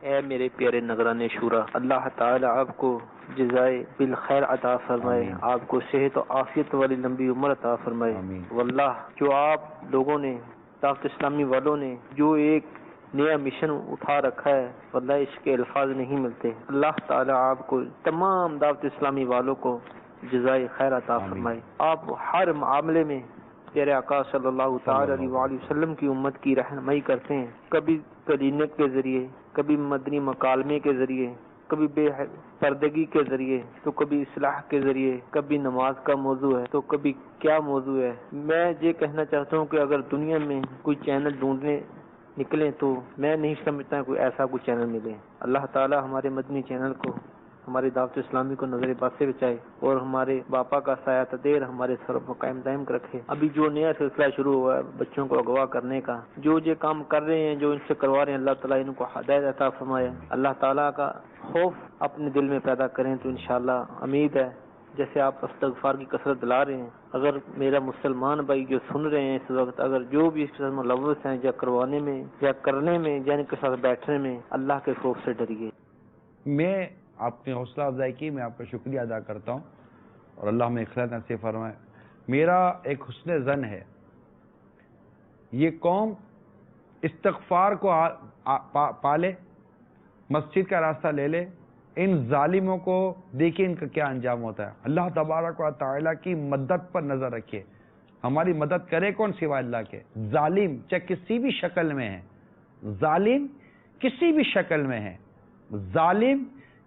اے میرے پیارے نگران شورا، اللہ تعالی آپ کو جزائے بالخیر عطا فرمائے، آمین. آپ کو صحت و عافیت والی لمبی عمر عطا فرمائے. آمین. واللہ جو آپ لوگوں نے، دعوت اسلامی والوں نے جو ایک نیا مشن اٹھا رکھا ہے، واللہ اس کے الفاظ نہیں ملتے. اللہ تعالی آپ کو، تمام دعوت اسلامی والوں کو جزائے خیر عطا آمین. فرمائے. آپ ہر معاملے میں پیارے آقا صلی اللہ تعالی علیہ وآلہ وسلم کی امت کی رہنمائی کرتے ہیں، کبھی کلینک کے ذریعے، کبھی مدنی مکالمے کے ذریعے، کبھی بے پردگی کے ذریعے، تو کبھی اصلاح کے ذریعے، کبھی نماز کا موضوع ہے تو کبھی کیا موضوع ہے. میں یہ کہنا چاہتا ہوں کہ اگر دنیا میں کوئی چینل ڈھونڈنے نکلیں تو میں نہیں سمجھتا کوئی ایسا کوئی چینل ملے. اللہ تعالی ہمارے مدنی چینل کو، ہماری دعوت اسلامی کو نظر بد سے بچائے، اور ہمارے باپا کا سایہ تدیر ہمارے سر پر قائم دائم رکھے. ابھی جو نیا سلسلہ شروع ہوا ہے بچوں کو اغوا کرنے کا، جو یہ کام کر رہے ہیں، جو ان سے کروا رہے ہیں، اللہ تعالیٰ ان کو ہدایت عطا فرمائے. اللہ تعالیٰ کا خوف اپنے دل میں پیدا کریں تو انشاءاللہ امید ہے جیسے آپ استغفار کی کثرت دلا رہے ہیں، اگر میرا مسلمان بھائی جو سن رہے ہیں اس وقت، اگر جو بھی اس قسم ملوث ہیں یا کروانے میں یا کرنے میں یا ان کے ساتھ بیٹھنے میں، اللہ کے خوف سے ڈریے. میں آپ نے حوصلہ افزائی کی، میں آپ کا شکریہ ادا کرتا ہوں، اور اللہ میں اخلاص نصیب فرمائے. میرا ایک حسن ظن ہے یہ قوم استغفار کو پالے، مسجد کا راستہ لے لے. ان ظالموں کو دیکھیں ان کا کیا انجام ہوتا ہے. اللہ تبارک و تعالیٰ کی مدد پر نظر رکھیے. ہماری مدد کرے کون سوائے اللہ کے؟ ظالم چاہے کسی بھی شکل میں ہے، ظالم کسی بھی شکل میں ہے، ظالم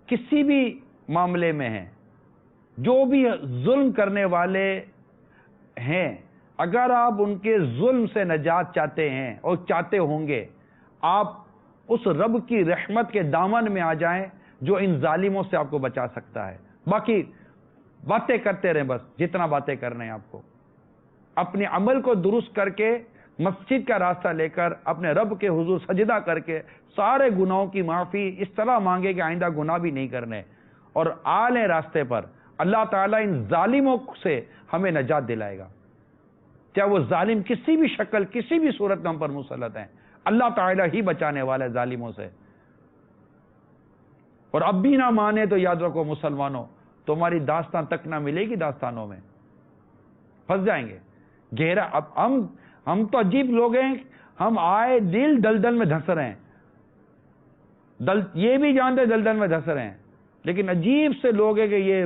کسی بھی معاملے میں ہیں، جو بھی ظلم کرنے والے ہیں، اگر آپ ان کے ظلم سے نجات چاہتے ہیں اور چاہتے ہوں گے، آپ اس رب کی رحمت کے دامن میں آ جائیں جو ان ظالموں سے آپ کو بچا سکتا ہے. باقی باتیں کرتے رہیں، بس جتنا باتیں کرنے ہیں آپ کو. اپنے عمل کو درست کر کے مسجد کا راستہ لے کر اپنے رب کے حضور سجدہ کر کے سارے گناہوں کی معافی اس طرح مانگے کہ آئندہ گناہ بھی نہیں کرنے، اور آلیں راستے پر. اللہ تعالیٰ ان ظالموں سے ہمیں نجات دلائے گا، چاہے وہ ظالم کسی بھی شکل کسی بھی صورت میں ہم پر مسلط ہیں. اللہ تعالیٰ ہی بچانے والا ہے ظالموں سے. اور اب بھی نہ مانے تو یاد رکھو مسلمانوں، تمہاری داستان تک نہ ملے گی، داستانوں میں پھنس جائیں گے گہرا. اب ہم تو عجیب لوگ ہیں، ہم آئے دل دلدل میں دھس رہے ہیں، یہ بھی جانتے دلدل میں دھس رہے ہیں، لیکن عجیب سے لوگ ہیں کہ یہ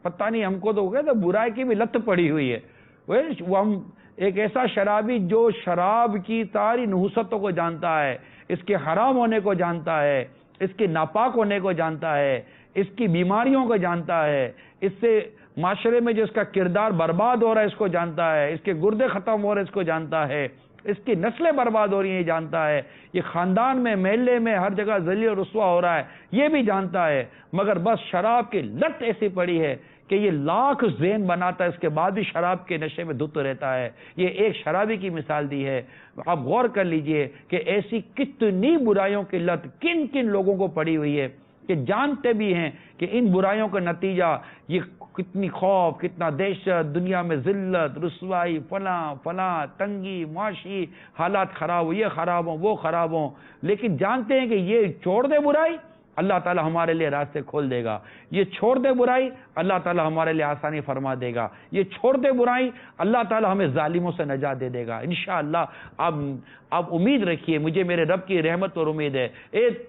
پتہ نہیں، ہم کو تو کہتے برائی کی بھی لت پڑی ہوئی ہے. وہ ہم ایک ایسا شرابی جو شراب کی ساری نحوستوں کو جانتا ہے، اس کے حرام ہونے کو جانتا ہے، اس کے ناپاک ہونے کو جانتا ہے، اس کی بیماریوں کو جانتا ہے، اس سے معاشرے میں جو اس کا کردار برباد ہو رہا ہے اس کو جانتا ہے، اس کے گردے ختم ہو رہے اس کو جانتا ہے، اس کی نسلیں برباد ہو رہی ہیں یہ جانتا ہے، یہ خاندان میں محلے میں ہر جگہ ذلیل و رسوا ہو رہا ہے یہ بھی جانتا ہے. مگر بس شراب کی لت ایسی پڑی ہے کہ یہ لاکھ ذہن بناتا ہے، اس کے بعد بھی شراب کے نشے میں دھت رہتا ہے. یہ ایک شرابی کی مثال دی ہے. آپ غور کر لیجئے کہ ایسی کتنی برائیوں کی لت کن کن لوگوں کو پڑی ہوئی ہے کہ جانتے بھی ہیں کہ ان برائیوں کا نتیجہ یہ کتنی خوف، کتنا دہشت، دنیا میں ذلت، رسوائی، فلاں تنگی، معاشی حالات خراب ہو، یہ خراب ہوں وہ خراب ہوں. لیکن جانتے ہیں کہ یہ چھوڑ دے برائی، اللہ تعالی ہمارے لیے راستے کھول دے گا. یہ چھوڑ دے برائی، اللہ تعالی ہمارے لیے آسانی فرما دے گا. یہ چھوڑ دے برائی، اللہ تعالی ہمیں ظالموں سے نجات دے دے گا انشاءاللہ. آپ امید رکھیے، مجھے میرے رب کی رحمت پر امید ہے. ایک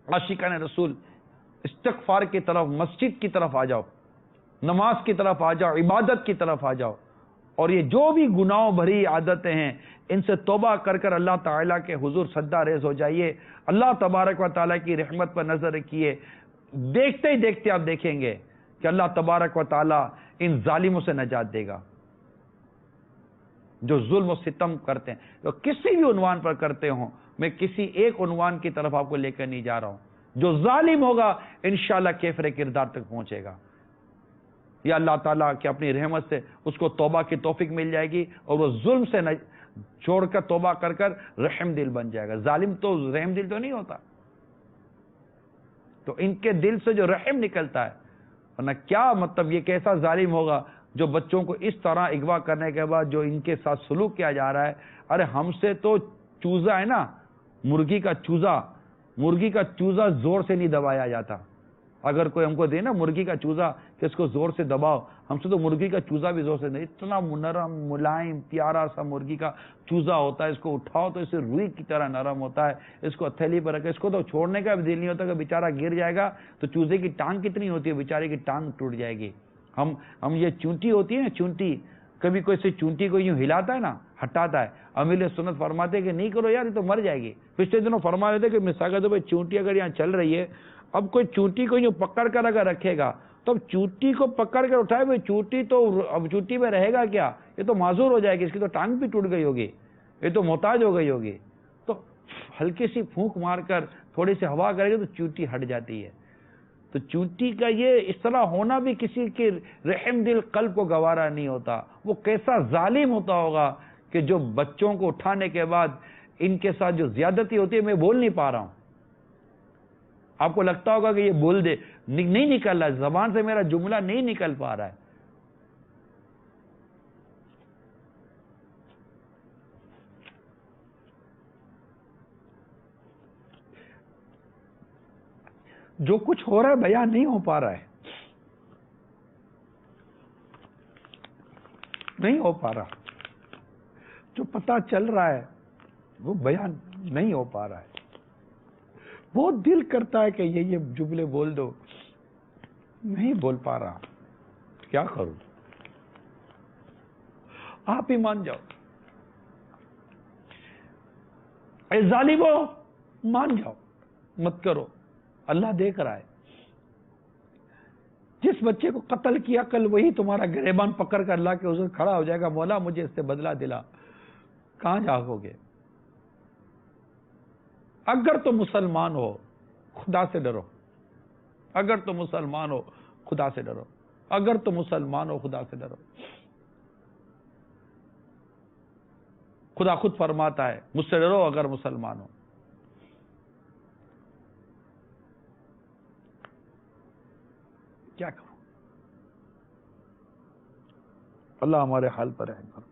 عاشقان رسول استغفار کی طرف، مسجد کی طرف آ جاؤ، نماز کی طرف آ جاؤ، عبادت کی طرف آ جاؤ، اور یہ جو بھی گناہوں بھری عادتیں ہیں ان سے توبہ کر کر اللہ تعالیٰ کے حضور سجدہ ریز ہو جائیے. اللہ تبارک و تعالیٰ کی رحمت پر نظر رکھیے. دیکھتے ہی دیکھتے آپ دیکھیں گے کہ اللہ تبارک و تعالیٰ ان ظالموں سے نجات دے گا جو ظلم و ستم کرتے ہیں، تو کسی بھی عنوان پر کرتے ہوں. میں کسی ایک عنوان کی طرف آپ کو لے کر نہیں جا رہا ہوں. جو ظالم ہوگا انشاءاللہ کیفر کردار تک پہنچے گا. یا اللہ تعالیٰ کہ اپنی رحمت سے اس کو توبہ کی توفیق مل جائے گی اور وہ ظلم سے چھوڑ کر توبہ کر رحم دل بن جائے گا. ظالم تو رحم دل تو نہیں ہوتا. تو ان کے دل سے جو رحم نکلتا ہے، ورنہ کیا مطلب یہ کیسا ظالم ہوگا جو بچوں کو اس طرح اغوا کرنے کے بعد جو ان کے ساتھ سلوک کیا جا رہا ہے. ارے ہم سے تو چوزا ہے نا، مرغی کا چوزا زور سے نہیں دبایا جاتا. اگر کوئی ہم کو دے نا مرغی کا چوزا کہ اس کو زور سے دباؤ، ہم سے تو مرغی کا چوزا بھی زور سے نہیں. اتنا نرم ملائم پیارا سا مرغی کا چوزا ہوتا ہے، اس کو اٹھاؤ تو اسے روئی کی طرح نرم ہوتا ہے. اس کو ہتھیلی پر رکھے، اس کو تو چھوڑنے کا بھی دل نہیں ہوتا کہ بیچارہ گر جائے گا تو چوزے کی ٹانگ کتنی ہوتی ہے، بیچارے کی ٹانگ ٹوٹ جائے گی. ہم یہ چونٹی ہوتی ہے نا، چونٹی، کبھی کوئی سے چونٹی کو یوں ہلاتا ہے نا، ہٹاتا ہے. امیل سنت فرماتے ہیں کہ نہیں کرو یار، یہ تو مر جائے گی. پچھلے دنوں فرما رہے تھے کہ مثال تو بھائی چونٹی اگر یہاں چل رہی ہے، اب کوئی چونٹی کو یوں پکڑ کر اگر رکھے گا تو اب چونٹی کو پکڑ کر اٹھائے بھائی چونٹی تو اب چونٹی میں رہے گا کیا؟ یہ تو معذور ہو جائے گی، اس کی تو ٹانگ بھی ٹوٹ گئی ہوگی، یہ تو محتاج ہو گئی ہوگی. تو ہلکی سی پھونک مار کر تھوڑی سی ہوا کرے گی تو چونٹی ہٹ جاتی ہے. تو چونٹی کا یہ اس طرح ہونا بھی کسی کے رحم دل قلب کو گوارا نہیں ہوتا. وہ کیسا ظالم ہوتا ہوگا کہ جو بچوں کو اٹھانے کے بعد ان کے ساتھ جو زیادتی ہوتی ہے. میں بول نہیں پا رہا ہوں، آپ کو لگتا ہوگا کہ یہ بول دے، نہیں نکل رہا، زبان سے میرا جملہ نہیں نکل پا رہا ہے. جو کچھ ہو رہا ہے بیان نہیں ہو پا رہا ہے، نہیں ہو پا رہا. جو پتہ چل رہا ہے وہ بیان نہیں ہو پا رہا ہے. بہت دل کرتا ہے کہ یہ جملے بول دو، نہیں بول پا رہا. کیا کروں؟ آپ ہی مان جاؤ. اے ظالمو مان جاؤ، مت کرو. اللہ دیکھ رہا ہے. جس بچے کو قتل کیا کل وہی تمہارا گریبان پکڑ کر اللہ کے حضور کھڑا ہو جائے گا، مولا مجھے اس سے بدلہ دلا. کہاں جاؤ گے؟ اگر تو مسلمان ہو خدا سے ڈرو. اگر تو مسلمان ہو خدا سے ڈرو. اگر تو مسلمان ہو خدا سے ڈرو. خدا خود فرماتا ہے مجھ سے ڈرو اگر مسلمان ہو. کیا کروں؟ اللہ ہمارے حال پر رحم کرو،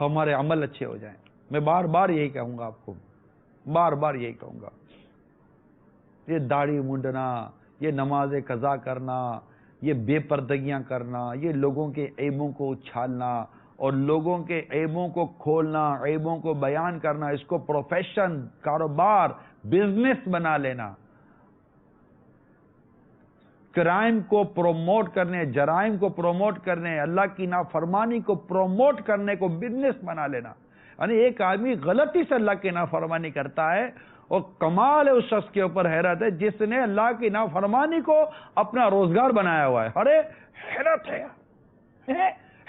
ہمارے عمل اچھے ہو جائیں. میں بار بار یہی کہوں گا آپ کو، بار بار یہی کہوں گا. یہ داڑھی منڈنا، یہ نماز قضا کرنا، یہ بے پردگیاں کرنا، یہ لوگوں کے عیبوں کو اچھالنا اور لوگوں کے عیبوں کو کھولنا، عیبوں کو بیان کرنا، اس کو پروفیشن، کاروبار، بزنس بنا لینا، کرائم کو پروموٹ کرنے، جرائم کو پروموٹ کرنے، اللہ کی نافرمانی کو پروموٹ کرنے کو بزنس بنا لینا. یعنی ایک آدمی غلطی سے اللہ کی نافرمانی کرتا ہے اور کمال ہے اس شخص کے اوپر حیرت ہے جس نے اللہ کی نافرمانی کو اپنا روزگار بنایا ہوا ہے. ارے حیرت ہے،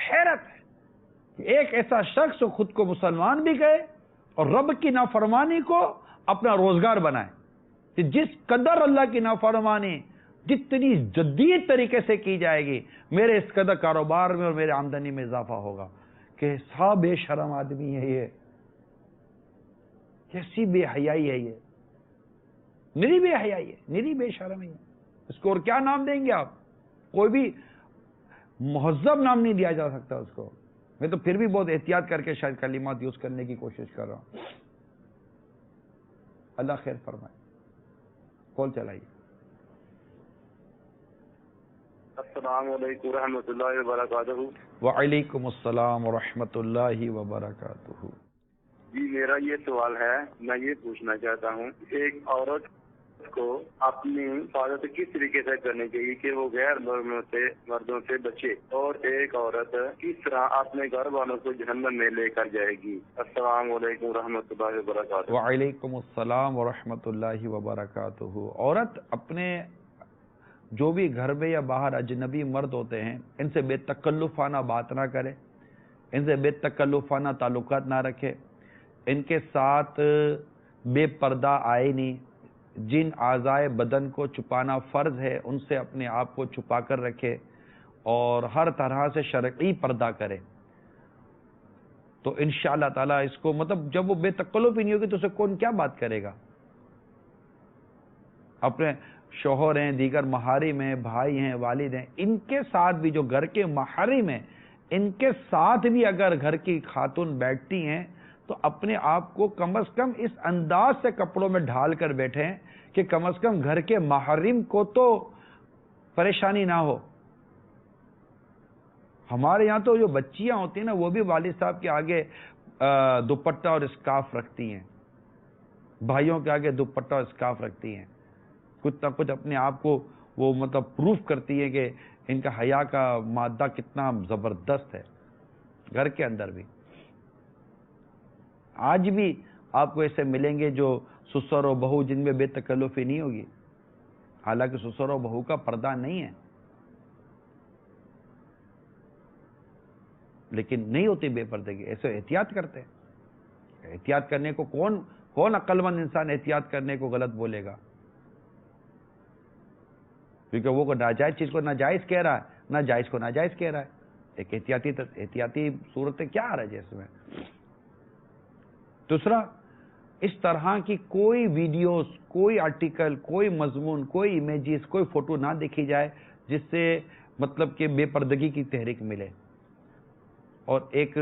حیرت ہے. ایک ایسا شخص خود کو مسلمان بھی کہے اور رب کی نافرمانی کو اپنا روزگار بنائے. کہ جس قدر اللہ کی نافرمانی جتنی جدید طریقے سے کی جائے گی، میرے اس قدر کاروبار میں اور میرے آمدنی میں اضافہ ہوگا. کہ سا بے شرم آدمی ہے یہ، کیسی بے حیائی ہے یہ، نری بے حیائی ہے، نری بے شرمی ہے. اس کو اور کیا نام دیں گے آپ؟ کوئی بھی مہذب نام نہیں دیا جا سکتا اس کو. میں تو پھر بھی بہت احتیاط کر کے شاید کلمات یوز کرنے کی کوشش کر رہا ہوں. اللہ خیر فرمائے. کال چلائیے. السلام علیکم ورحمۃ اللہ وبرکاتہ. وعلیکم السلام ورحمۃ اللہ وبرکاتہ. جی میرا یہ سوال ہے، میں یہ پوچھنا چاہتا ہوں، ایک عورت کو اپنی حفاظت کس طریقے سے کرنی چاہیے کہ وہ غیر مردوں سے بچے، اور ایک عورت کس طرح اپنے گھر والوں کو جہنم میں لے کر جائے گی؟ السلام علیکم ورحمۃ اللہ وبرکاتہ. وعلیکم السلام ورحمۃ اللہ وبرکاتہ. عورت اپنے جو بھی گھر میں یا باہر اجنبی مرد ہوتے ہیں ان سے بے تکلفانہ بات نہ کرے، ان سے بے تکلفانہ تعلقات نہ رکھے، ان کے ساتھ بے پردہ آئے نہیں، جن اعضائے بدن کو چھپانا فرض ہے ان سے اپنے آپ کو چھپا کر رکھے اور ہر طرح سے شرعی پردہ کرے، تو انشاءاللہ تعالیٰ اس کو مطلب جب وہ بے تکلف ہی نہیں ہوگی تو اسے کون کیا بات کرے گا؟ اپنے شوہر ہیں، دیگر محارم ہیں، بھائی ہیں، والد ہیں، ان کے ساتھ بھی جو گھر کے محارم ہیں ان کے ساتھ بھی اگر گھر کی خاتون بیٹھتی ہیں تو اپنے آپ کو کم از کم اس انداز سے کپڑوں میں ڈھال کر بیٹھیں کہ کم از کم گھر کے محارم کو تو پریشانی نہ ہو۔ ہمارے یہاں تو جو بچیاں ہوتی ہیں نا وہ بھی والد صاحب کے آگے دوپٹہ اور اسکارف رکھتی ہیں، بھائیوں کے آگے دوپٹہ اور اسکارف رکھتی ہیں، کچھ نہ کچھ اپنے آپ کو وہ مطلب پروف کرتی ہے کہ ان کا حیا کا مادہ کتنا زبردست ہے۔ گھر کے اندر بھی آج بھی آپ کو ایسے ملیں گے جو سسر و بہو جن میں بے تکلفی نہیں ہوگی، حالانکہ سسر و بہو کا پردہ نہیں ہے، لیکن نہیں ہوتی بے پردگی، ایسے احتیاط کرتے ہیں۔ احتیاط کرنے کو کون عقل مند انسان احتیاط کرنے کو غلط بولے گا؟ کیونکہ وہ ناجائز چیز کو ناجائز کہہ رہا ہے، ناجائز کو ناجائز کہہ رہا ہے۔ ایک احتیاطی صورت کیا آ رہا ہے جیسے میں۔ دوسرا، اس طرح کی کوئی ویڈیوز، کوئی آرٹیکل، کوئی مضمون، کوئی امیجز، کوئی فوٹو نہ دیکھی جائے جس سے مطلب کہ بے پردگی کی تحریک ملے اور ایک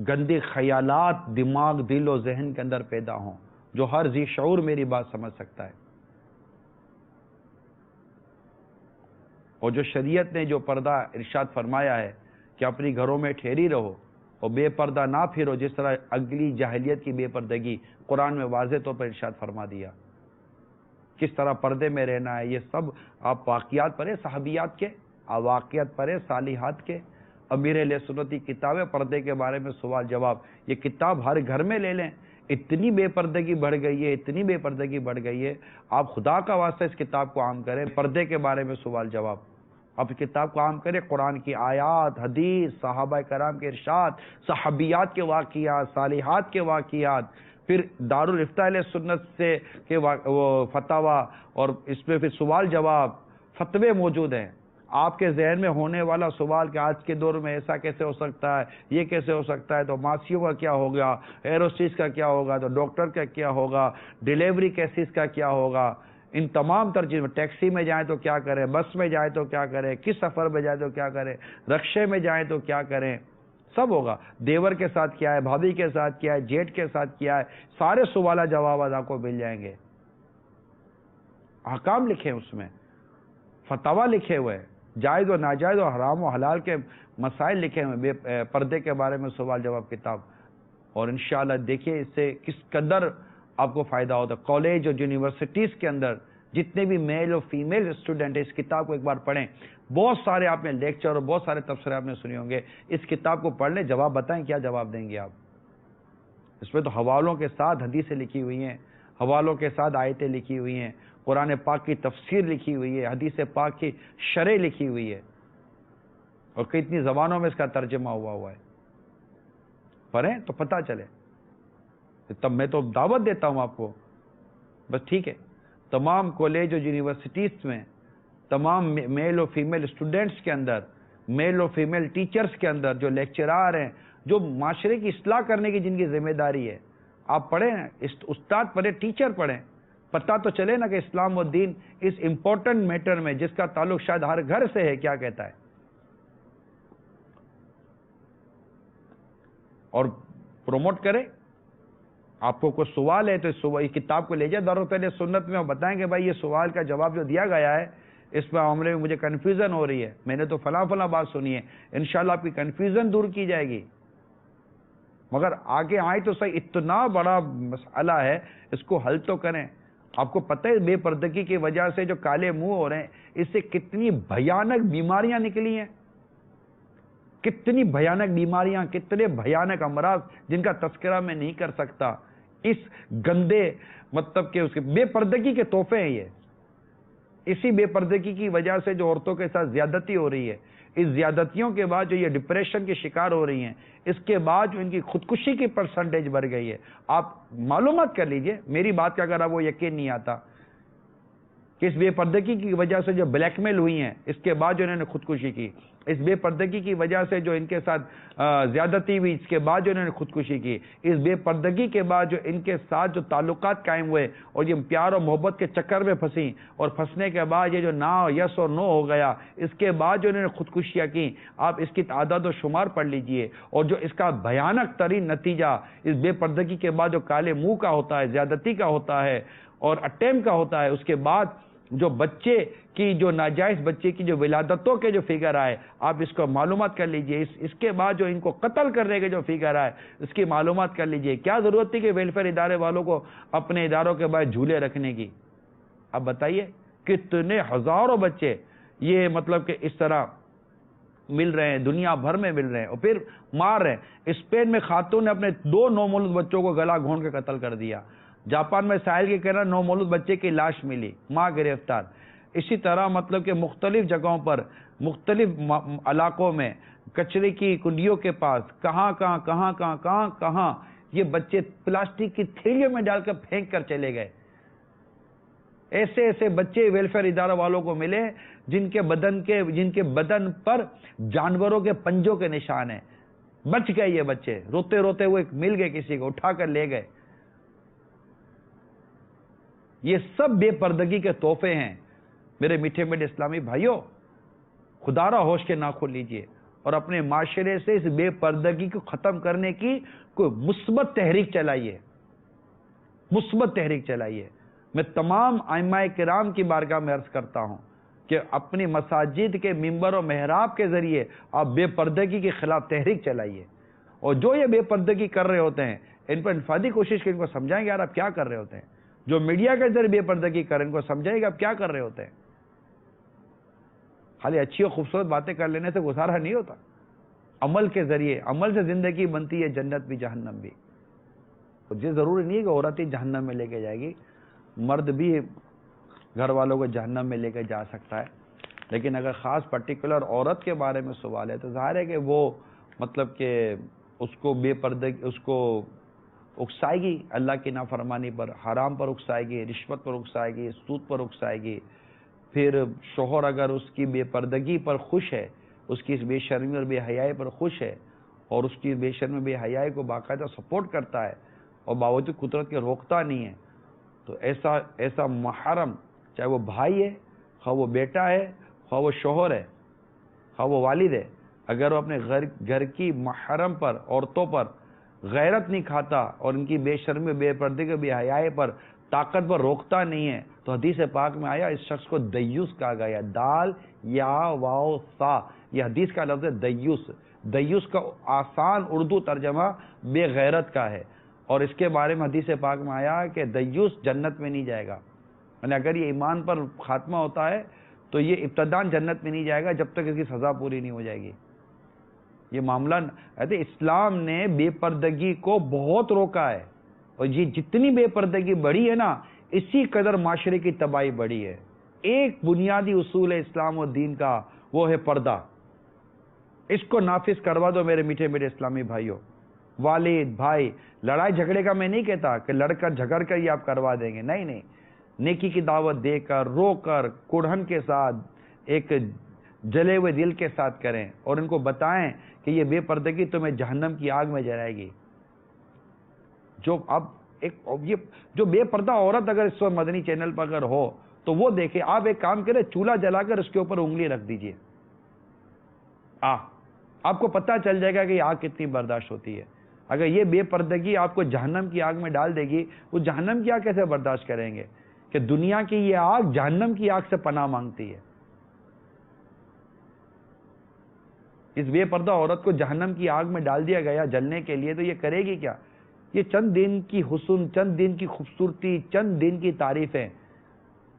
گندے خیالات دماغ، دل و ذہن کے اندر پیدا ہوں، جو ہر ذی شعور میری بات سمجھ سکتا ہے۔ اور جو شریعت نے جو پردہ ارشاد فرمایا ہے کہ اپنی گھروں میں ٹھہری رہو اور بے پردہ نہ پھرو، جس طرح اگلی جاہلیت کی بے پردگی قرآن میں واضح طور پر ارشاد فرما دیا، کس طرح پردے میں رہنا ہے، یہ سب آپ واقعات پڑھیں، صحابیات کے واقعات پڑھیں، صالحات کے، امیر علیہ سنت کی کتاب ہے پردے کے بارے میں سوال جواب، یہ کتاب ہر گھر میں لے لیں۔ اتنی بے پردگی بڑھ گئی ہے، اتنی بے پردگی بڑھ گئی ہے، آپ خدا کا واسطہ اس کتاب کو عام کریں، پردے کے بارے میں سوال جواب، آپ اس کتاب کو عام کریں، قرآن کی آیات، حدیث، صحابہ کرام کے ارشاد، صحابیات کے واقعات، صالحات کے واقعات، پھر دارالافتاء علیہ سنت سے کے وہ فتاوی، اور اس میں پھر سوال جواب، فتوے موجود ہیں۔ آپ کے ذہن میں ہونے والا سوال کہ آج کے دور میں ایسا کیسے ہو سکتا ہے، یہ کیسے ہو سکتا ہے، تو ماسیوں کا کیا ہوگا، ایروسٹیز کا کیا ہوگا، تو ڈاکٹر کا کیا ہوگا، ڈیلیوری کیسز کا کیا ہوگا، ان تمام تر چیزوں، ٹیکسی میں جائیں تو کیا کریں، بس میں جائیں تو کیا کریں، کس سفر میں جائیں تو کیا کریں، رکشے میں جائیں تو کیا کریں، سب ہوگا۔ دیور کے ساتھ کیا ہے، بھابھی کے ساتھ کیا ہے، جیٹ کے ساتھ کیا ہے، سارے سوال جوابات آپ کو مل جائیں گے۔ احکام لکھے اس میں، فتوا لکھے ہوئے، جائز و ناجائز و حرام و حلال کے مسائل لکھے ہوئے، پردے کے بارے میں سوال جواب کتاب، اور انشاءاللہ دیکھیے اس سے کس قدر آپ کو فائدہ ہوتا ہے۔ کالج اور یونیورسٹیز کے اندر جتنے بھی میل اور فیمیل اسٹوڈنٹ ہیں اس کتاب کو ایک بار پڑھیں، بہت سارے آپ نے لیکچر اور بہت سارے تبصرے آپ نے سنے ہوں گے، اس کتاب کو پڑھ لیں، جواب بتائیں کیا جواب دیں گے آپ۔ اس میں تو حوالوں کے ساتھ حدیثیں لکھی ہوئی ہیں، حوالوں کے ساتھ آیتیں لکھی ہوئی ہیں، قرآن پاک کی تفسیر لکھی ہوئی ہے، حدیث پاک کی شرح لکھی ہوئی ہے، اور کتنی زبانوں میں اس کا ترجمہ ہوا ہے۔ پڑھیں تو پتہ چلے۔ تب میں تو دعوت دیتا ہوں آپ کو، بس ٹھیک ہے، تمام کالج اور یونیورسٹیز میں، تمام میل اور فیمیل اسٹوڈنٹس کے اندر، میل اور فیمیل ٹیچرز کے اندر، جو لیکچرار ہیں، جو معاشرے کی اصلاح کرنے کی جن کی ذمہ داری ہے، آپ پڑھیں، استاد پڑھیں، ٹیچر پڑھیں، پتہ تو چلے نا کہ اسلام و دین اس امپورٹنٹ میٹر میں جس کا تعلق شاید ہر گھر سے ہے کیا کہتا ہے، اور پروموٹ کریں۔ آپ کو کوئی سوال ہے تو اس کتاب کو لے جائے دارالفتاء سنت میں، اور بتائیں کہ بھائی یہ سوال کا جواب جو دیا گیا ہے اس معاملے میں مجھے کنفیوژن ہو رہی ہے، میں نے تو فلاں بات سنی ہے، انشاءاللہ آپ کی کنفیوژن دور کی جائے گی۔ مگر آگے آئے تو صحیح، اتنا بڑا مسئلہ ہے، اس کو حل تو کریں۔ آپ کو پتہ ہے بے پردگی کی وجہ سے جو کالے منہ ہو رہے ہیں، اس سے کتنی بھیانک بیماریاں نکلی ہیں، کتنی بھیانک بیماریاں، کتنے بھیانک امراض جن کا تذکرہ میں نہیں کر سکتا، اس گندے مطلب کہ اس کے بے پردگی کے تحفے ہیں یہ۔ اسی بے پردگی کی وجہ سے جو عورتوں کے ساتھ زیادتی ہو رہی ہے، اس زیادتیوں کے بعد جو یہ ڈپریشن کے شکار ہو رہی ہیں، اس کے بعد جو ان کی خودکشی کی پرسنٹیج بڑھ گئی ہے. آپ معلومات کر لیجئے، میری بات کا اگر آپ وہ یقین نہیں آتا کہ اس بے پردگی کی وجہ سے جو بلیک میل ہوئی ہیں، اس کے بعد جو انہوں نے خودکشی کی، اس بے پردگی کی وجہ سے جو ان کے ساتھ زیادتی ہوئی، اس کے بعد جو انہوں نے خودکشی کی، اس بے پردگی کے بعد جو ان کے ساتھ جو تعلقات قائم ہوئے اور یہ پیار اور محبت کے چکر میں پھنسی، اور پھنسنے کے بعد یہ جو نا یس اور نو ہو گیا، اس کے بعد جو انہوں نے خودکشیاں کی، آپ اس کی تعداد و شمار پڑھ لیجئے. اور جو اس کا بھیانک ترین نتیجہ اس بے پردگی کے بعد جو کالے منہ کا ہوتا ہے، زیادتی کا ہوتا ہے اور اٹیمپ کا ہوتا ہے، اس کے بعد جو بچے کی جو ناجائز بچے کی جو ولادتوں کے جو فگر آئے، آپ اس کو معلومات کر لیجئے. اس کے بعد جو ان کو قتل کرنے کے جو فگر آئے، اس کی معلومات کر لیجئے. کیا ضرورت تھی کہ ویلفیئر ادارے والوں کو اپنے اداروں کے بعد جھولے رکھنے کی؟ اب بتائیے کتنے ہزاروں بچے یہ مطلب کہ اس طرح مل رہے ہیں، دنیا بھر میں مل رہے ہیں اور پھر مار رہے ہیں. اسپین میں خاتون نے اپنے 2 نومولود بچوں کو گلا گھونٹ کے قتل کر دیا. جاپان میں ساحل کے کنارے 9 مولود بچے کی لاش ملی، ماں گرفتار. اسی طرح مطلب کہ مختلف جگہوں پر، مختلف علاقوں میں کچرے کی کنڈیوں کے پاس کہاں یہ بچے پلاسٹک کی تھیلیوں میں ڈال کر پھینک کر چلے گئے. ایسے بچے ویلفیئر ادارہ والوں کو ملے جن کے بدن پر جانوروں کے پنجوں کے نشان ہیں. بچ گئے یہ بچے، روتے روتے ہوئے مل گئے، کسی کو اٹھا کر لے گئے. یہ سب بے پردگی کے تحفے ہیں. میرے میٹھے میٹھے اسلامی بھائیوں، خدا را ہوش کے ناخن لیجئے اور اپنے معاشرے سے اس بے پردگی کو ختم کرنے کی کوئی مثبت تحریک چلائیے، مثبت تحریک چلائیے. میں تمام ائمہ کرام کی بارگاہ میں عرض کرتا ہوں کہ اپنی مساجد کے منبر و محراب کے ذریعے آپ بے پردگی کے خلاف تحریک چلائیے. اور جو یہ بے پردگی کر رہے ہوتے ہیں، ان پر انفرادی کوشش کی، ان کو سمجھائیں گے یار آپ کیا کر رہے ہوتے ہیں. جو میڈیا کے ذریعے بے پردگی کریں، ان کو سمجھائے گا آپ کیا کر رہے ہوتے ہیں. خالی اچھی اور خوبصورت باتیں کر لینے سے گزارا نہیں ہوتا. عمل کے ذریعے، عمل سے زندگی بنتی ہے، جنت بھی جہنم بھی. اور یہ ضروری نہیں ہے کہ عورت ہی جہنم میں لے کے جائے گی، مرد بھی گھر والوں کو جہنم میں لے کے جا سکتا ہے. لیکن اگر خاص پرٹیکولر عورت کے بارے میں سوال ہے تو ظاہر ہے کہ وہ مطلب کہ اس کو بے پردگی، اس کو اکسائے گی اللہ کی نافرمانی پر، حرام پر اکسائے گی، رشوت پر اکسائے گی، سود پر اکسائے گی. پھر شوہر اگر اس کی بے پردگی پر خوش ہے، اس کی اس بے شرمی اور بے حیائی پر خوش ہے اور اس کی بے شرمی بے حیائی کو باقاعدہ سپورٹ کرتا ہے اور باوجود قدرت کے روکتا نہیں ہے، تو ایسا محرم، چاہے وہ بھائی ہے، خواہ وہ بیٹا ہے، خواہ وہ شوہر ہے، خواہ وہ والد ہے، اگر وہ اپنے گھر کی محرم پر، عورتوں پر غیرت نہیں کھاتا اور ان کی بے شرمی بے پردگی بے حیائی پر طاقت پر روکتا نہیں ہے، تو حدیث پاک میں آیا اس شخص کو دیوس کہا گیا. دال یا واو سا، یہ حدیث کا لفظ ہے دیوس. دیوس کا آسان اردو ترجمہ بے غیرت کا ہے. اور اس کے بارے میں حدیث پاک میں آیا کہ دیوس جنت میں نہیں جائے گا. یعنی اگر یہ ایمان پر خاتمہ ہوتا ہے تو یہ ابتداً جنت میں نہیں جائے گا جب تک اس کی سزا پوری نہیں ہو جائے گی. یہ معاملہ اسلام نے بے پردگی کو بہت روکا ہے، اور یہ جتنی بے پردگی بڑھی ہے نا، اسی قدر معاشرے کی تباہی بڑھی ہے. ایک بنیادی اصول ہے اسلام و دین کا، وہ ہے پردہ. اس کو نافذ کروا دو میرے میٹھے میٹھے اسلامی بھائیوں. والد بھائی، لڑائی جھگڑے کا میں نہیں کہتا کہ لڑ کر جھگڑ کر یہ آپ کروا دیں گے، نہیں، نیکی کی دعوت دے کر، رو کر، کڑھن کے ساتھ، ایک جلے ہوئے دل کے ساتھ کریں اور ان کو بتائیں کہ یہ بے پردگی تمہیں جہنم کی آگ میں جلائے گی. جو بے پردہ عورت اگر اس وقت مدنی چینل پر اگر ہو تو وہ دیکھے. آپ ایک کام کریں، چولہا جلا کر اس کے اوپر انگلی رکھ دیجئے، آپ کو پتہ چل جائے گا کہ یہ آگ کتنی برداشت ہوتی ہے. اگر یہ بے پردگی آپ کو جہنم کی آگ میں ڈال دے گی، وہ جہنم کی آگ کیسے برداشت کریں گے کہ دنیا کی یہ آگ جہنم کی آگ سے پناہ مانگتی ہے. اس بے پردہ عورت کو جہنم کی آگ میں ڈال دیا گیا جلنے کے لیے، تو یہ کرے گی کیا؟ یہ چند دن کی حسن، چند دن کی خوبصورتی، چند دن کی تعریفیں،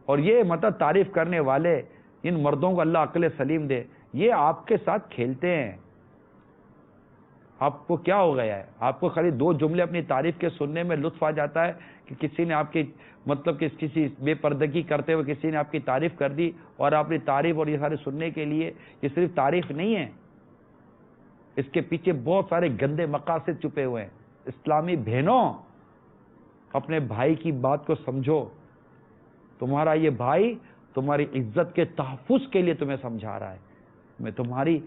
اور یہ مطلب تعریف کرنے والے ان مردوں کو اللہ عقل سلیم دے، یہ آپ کے ساتھ کھیلتے ہیں، آپ کو کیا ہو گیا ہے؟ آپ کو خالی 2 جملے اپنی تعریف کے سننے میں لطف آ جاتا ہے کہ کسی نے آپ کی مطلب کہ کسی بے پردگی کرتے ہوئے کسی نے آپ کی تعریف کر دی، اور آپ نے تعریف اور یہ سارے سننے کے لیے، یہ صرف تعریف نہیں ہے، اس کے پیچھے بہت سارے گندے مقاصد چھپے ہوئے ہیں۔ اسلامی بہنوں، اپنے بھائی کی بات کو سمجھو، تمہارا یہ بھائی تمہاری عزت کے تحفظ کے لیے تمہیں سمجھا رہا ہے۔ میں تمہاری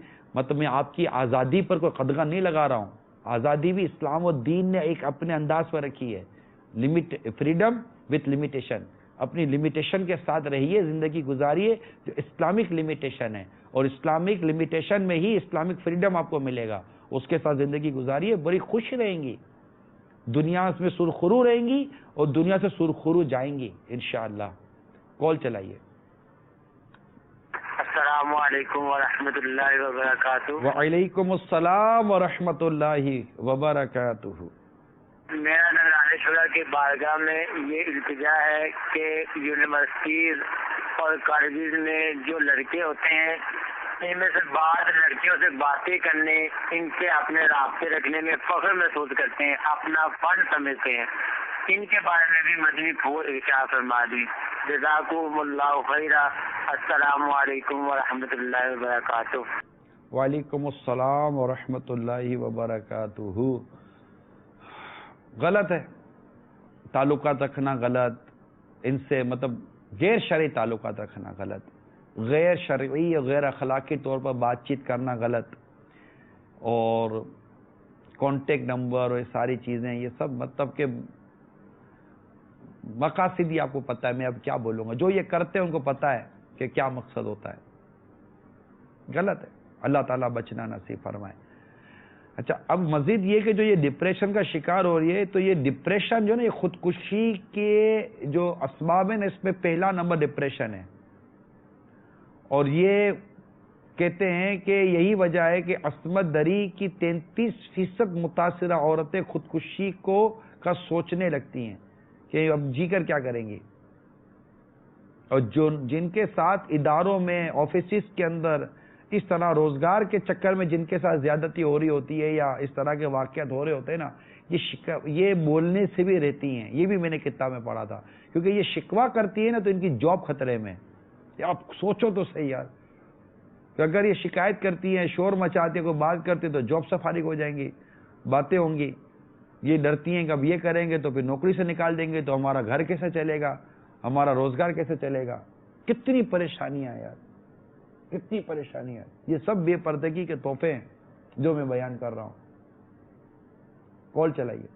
میں آپ کی آزادی پر کوئی قدغن نہیں لگا رہا ہوں، آزادی بھی اسلام و دین نے ایک اپنے انداز پر رکھی ہے، فریڈم وتھ لمیٹیشن، اپنی لمیٹیشن کے ساتھ رہیے، زندگی گزاریے جو اسلامک لمیٹیشن ہے، اور اسلامک لمیٹیشن میں ہی اسلامک فریڈم آپ کو ملے گا، اس کے ساتھ زندگی گزاریے، بڑی خوش رہیں گی، دنیا میں سرخرو رہیں گی اور دنیا سے سرخرو جائیں گی انشاءاللہ۔ کال چلائیے۔ السلام علیکم ورحمۃ اللہ وبرکاتہ۔ وعلیکم السلام ورحمۃ اللہ وبرکاتہ۔ میرا نگران شورا کی بارگاہ میں یہ التجا ہے کہ یونیورسٹیز اور کالجز میں جو لڑکے ہوتے ہیں، ان میں سے بعض لڑکیوں سے باتیں کرنے، ان سے اپنے رابطے رکھنے میں فخر محسوس کرتے ہیں، اپنا فن سمجھتے ہیں، ان کے بارے میں بھی مدنی پھول ارشاد فرما دی۔ جزاکم اللہ خیرا۔ السلام علیکم ورحمۃ اللہ وبرکاتہ۔ وعلیکم السلام ورحمۃ اللہ وبرکاتہ۔ غلط ہے، تعلقات رکھنا غلط، ان سے غیر شرعی تعلقات رکھنا غلط، غیر شرعی اور غیر اخلاقی طور پر بات چیت کرنا غلط، اور کانٹیکٹ نمبر اور یہ ساری چیزیں، یہ سب کہ مقاصد ہی آپ کو پتہ ہے، میں اب کیا بولوں گا، جو یہ کرتے ہیں ان کو پتہ ہے کہ کیا مقصد ہوتا ہے، غلط ہے، اللہ تعالیٰ بچنا نصیب فرمائے۔ اچھا، اب مزید یہ کہ جو یہ ڈپریشن کا شکار ہو رہی ہے، تو یہ ڈپریشن جو نا، یہ خودکشی کے جو اسباب ہیں نا، اس میں پہلا نمبر ڈپریشن ہے، اور یہ کہتے ہیں کہ یہی وجہ ہے کہ عصمت دری کی 33% متاثرہ عورتیں خودکشی کا سوچنے لگتی ہیں کہ اب جی کر کیا کریں گی، اور جن کے ساتھ اداروں میں، آفیسز کے اندر اس طرح روزگار کے چکر میں جن کے ساتھ زیادتی ہو رہی ہوتی ہے، یا اس طرح کے واقعات ہو رہے ہوتے ہیں نا، یہ بولنے سے بھی رہتی ہیں، یہ بھی میں نے کتاب میں پڑھا تھا، کیونکہ یہ شکوہ کرتی ہے نا تو ان کی جاب خطرے میں۔ آپ سوچو تو صحیح یار، کہ اگر یہ شکایت کرتی ہیں، شور مچاتی ہیں، کوئی بات کرتی تو جاب سے فارغ ہو جائیں گی، باتیں ہوں گی، یہ ڈرتی ہیں کہ اب یہ کریں گے تو پھر نوکری سے نکال دیں گے، تو ہمارا گھر کیسے چلے گا، ہمارا روزگار کیسے چلے گا۔ کتنی پریشانیاں یار، کتنی پریشانیاں، یہ سب بے پردگی کے تحفے ہیں جو میں بیان کر رہا ہوں۔ کال چلائیے۔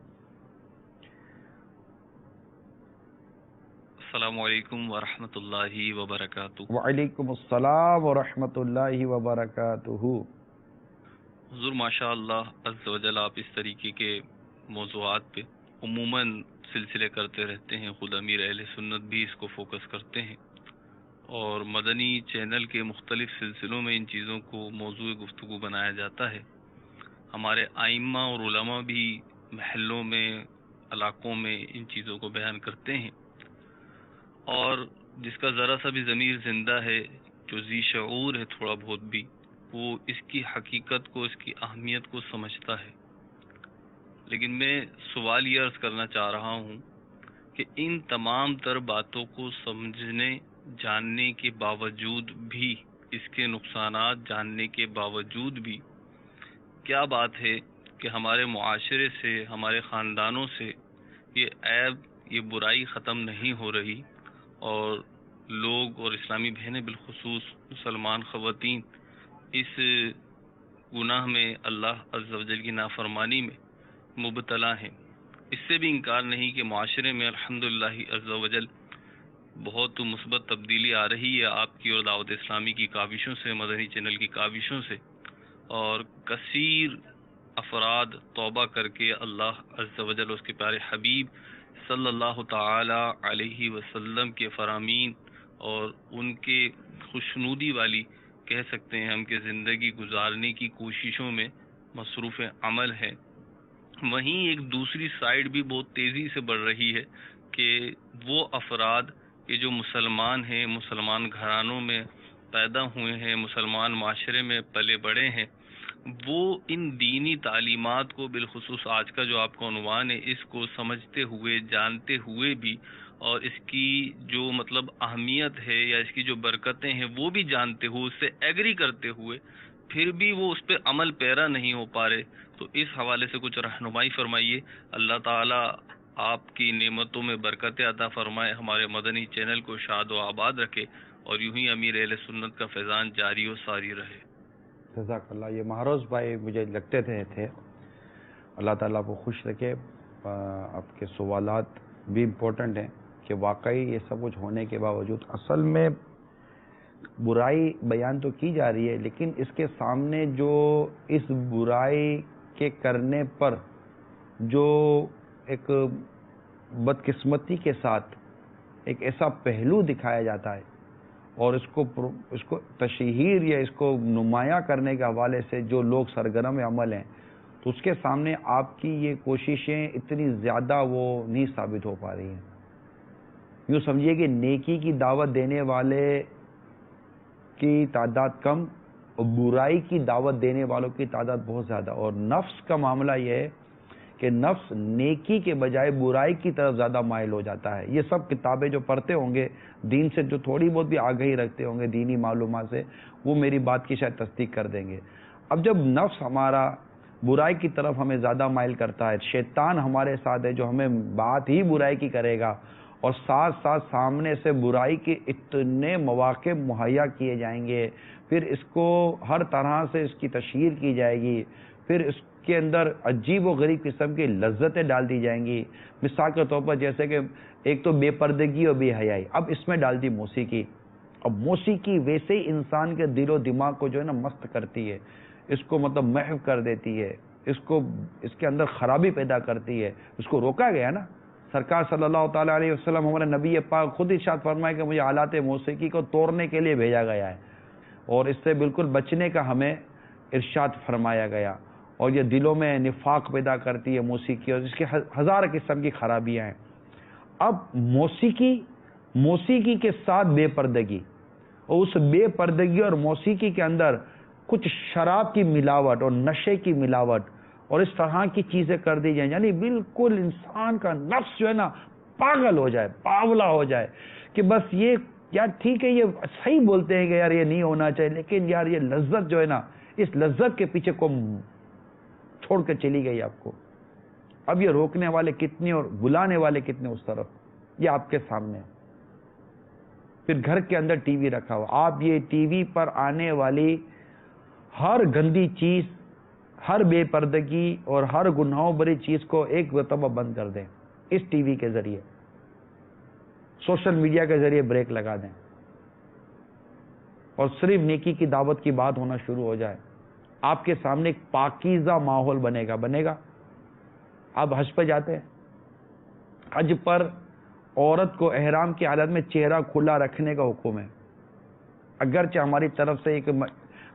السلام علیکم ورحمۃ اللہ وبرکاتہ۔ وعلیکم السلام ورحمۃ اللہ وبرکاتہ۔ حضور ماشاء اللہ عز و جل، آپ اس طریقے کے موضوعات پہ عموماً سلسلے کرتے رہتے ہیں، خود امیر اہل سنت بھی اس کو فوکس کرتے ہیں، اور مدنی چینل کے مختلف سلسلوں میں ان چیزوں کو موضوع گفتگو بنایا جاتا ہے۔ ہمارے ائمہ اور علماء بھی محلوں میں، علاقوں میں ان چیزوں کو بیان کرتے ہیں، اور جس کا ذرا سا بھی ضمیر زندہ ہے، جو ذی شعور ہے تھوڑا بہت بھی، وہ اس کی حقیقت کو، اس کی اہمیت کو سمجھتا ہے۔ لیکن میں سوال یہ عرض کرنا چاہ رہا ہوں کہ ان تمام تر باتوں کو سمجھنے، جاننے کے باوجود بھی، اس کے نقصانات جاننے کے باوجود بھی، کیا بات ہے کہ ہمارے معاشرے سے، ہمارے خاندانوں سے یہ عیب، یہ برائی ختم نہیں ہو رہی، اور لوگ اور اسلامی بہنیں بالخصوص مسلمان خواتین اس گناہ میں، اللہ عز و جل کی نافرمانی میں مبتلا ہیں۔ اس سے بھی انکار نہیں کہ معاشرے میں الحمدللہ عز و جل بہت مثبت تبدیلی آ رہی ہے آپ کی اور دعوت اسلامی کی کاوشوں سے، مدنی چینل کی کاوشوں سے، اور کثیر افراد توبہ کر کے اللہ عز و جل، اس کے پیارے حبیب صلی اللہ تعالی علیہ وسلم کے فرامین اور ان کے خوشنودی والی کہہ سکتے ہیں ہم کہ زندگی گزارنے کی کوششوں میں مصروف عمل ہے۔ وہیں ایک دوسری سائیڈ بھی بہت تیزی سے بڑھ رہی ہے کہ وہ افراد کہ جو مسلمان ہیں، مسلمان گھرانوں میں پیدا ہوئے ہیں، مسلمان معاشرے میں پلے بڑے ہیں، وہ ان دینی تعلیمات کو، بالخصوص آج کا جو آپ کا عنوان ہے، اس کو سمجھتے ہوئے، جانتے ہوئے بھی، اور اس کی جو مطلب اہمیت ہے یا اس کی جو برکتیں ہیں وہ بھی جانتے ہوئے، اس سے ایگری کرتے ہوئے، پھر بھی وہ اس پہ عمل پیرا نہیں ہو پا رہے، تو اس حوالے سے کچھ رہنمائی فرمائیے. اللہ تعالیٰ آپ کی نعمتوں میں برکت عطا فرمائے، ہمارے مدنی چینل کو شاد و آباد رکھے، اور یوں ہی امیر اہل سنت کا فیضان جاری و ساری رہے. جزاک اللہ. یہ مہروز بھائی مجھے لگتے تھے. اللہ تعالیٰ کو خوش رکھے. آپ کے سوالات بھی امپورٹنٹ ہیں کہ واقعی یہ سب کچھ ہونے کے باوجود اصل میں برائی بیان تو کی جا رہی ہے، لیکن اس کے سامنے جو اس برائی کے کرنے پر جو ایک بدقسمتی کے ساتھ ایک ایسا پہلو دکھایا جاتا ہے، اور اس کو تشہیر یا اس کو نمایاں کرنے کے حوالے سے جو لوگ سرگرم عمل ہیں، تو اس کے سامنے آپ کی یہ کوششیں اتنی زیادہ وہ نہیں ثابت ہو پا رہی ہیں. یوں سمجھیے کہ نیکی کی دعوت دینے والے کی تعداد کم اور برائی کی دعوت دینے والوں کی تعداد بہت زیادہ. اور نفس کا معاملہ یہ ہے کہ نفس نیکی کے بجائے برائی کی طرف زیادہ مائل ہو جاتا ہے. یہ سب کتابیں جو پڑھتے ہوں گے، دین سے جو تھوڑی بہت بھی آگاہی رکھتے ہوں گے دینی معلومات سے، وہ میری بات کی شاید تصدیق کر دیں گے. اب جب نفس ہمارا برائی کی طرف ہمیں زیادہ مائل کرتا ہے، شیطان ہمارے ساتھ ہے جو ہمیں بات ہی برائی کی کرے گا، اور ساتھ ساتھ سامنے سے برائی کے اتنے مواقع مہیا کیے جائیں گے، پھر اس کو ہر طرح سے اس کی تشہیر کی جائے گی، پھر اس کے اندر عجیب و غریب قسم کی لذتیں ڈال دی جائیں گی. مثال کے طور پر جیسے کہ ایک تو بے پردگی اور بے حیائی، اب اس میں ڈال دی موسیقی. اب موسیقی ویسے ہی انسان کے دل و دماغ کو جو ہے نا مست کرتی ہے، اس کو مطلب محو کر دیتی ہے، اس کے اندر خرابی پیدا کرتی ہے. اس کو روکا گیا نا. سرکار صلی اللہ تعالیٰ علیہ وسلم ہمارے نبی پاک خود ارشاد فرمائے کہ مجھے آلات موسیقی کو توڑنے کے لیے بھیجا گیا ہے، اور اس سے بالکل بچنے کا ہمیں ارشاد فرمایا گیا. اور یہ دلوں میں نفاق پیدا کرتی ہے موسیقی، اور اس کے ہزار قسم کی خرابیاں ہیں. اب موسیقی کے ساتھ بے پردگی، اور اس بے پردگی اور موسیقی کے اندر کچھ شراب کی ملاوٹ اور نشے کی ملاوٹ اور اس طرح کی چیزیں کر دی جائیں، یعنی بالکل انسان کا نفس جو ہے نا پاگل ہو جائے، باولا ہو جائے کہ بس یہ یار ٹھیک ہے، یہ صحیح بولتے ہیں کہ یار یہ نہیں ہونا چاہیے، لیکن یار یہ لذت جو ہے نا، اس لذت کے پیچھے کو چھوڑ کے چلی گئی آپ کو. اب یہ روکنے والے کتنے اور بلانے والے کتنے اس طرف، یہ آپ کے سامنے ہے. پھر گھر کے اندر ٹی وی رکھا ہوا، آپ یہ ٹی وی پر آنے والی ہر گندی چیز، ہر بے پردگی اور ہر گناہوں بری چیز کو ایک مرتبہ بند کر دیں. اس ٹی وی کے ذریعے، سوشل میڈیا کے ذریعے بریک لگا دیں، اور صرف نیکی کی دعوت کی بات ہونا شروع ہو جائے. آپ کے سامنے ایک پاکیزہ ماحول بنے گا. آپ حج پہ جاتے ہیں، حج پر عورت کو احرام کی حالت میں چہرہ کھلا رکھنے کا حکم ہے. اگرچہ ہماری طرف سے ایک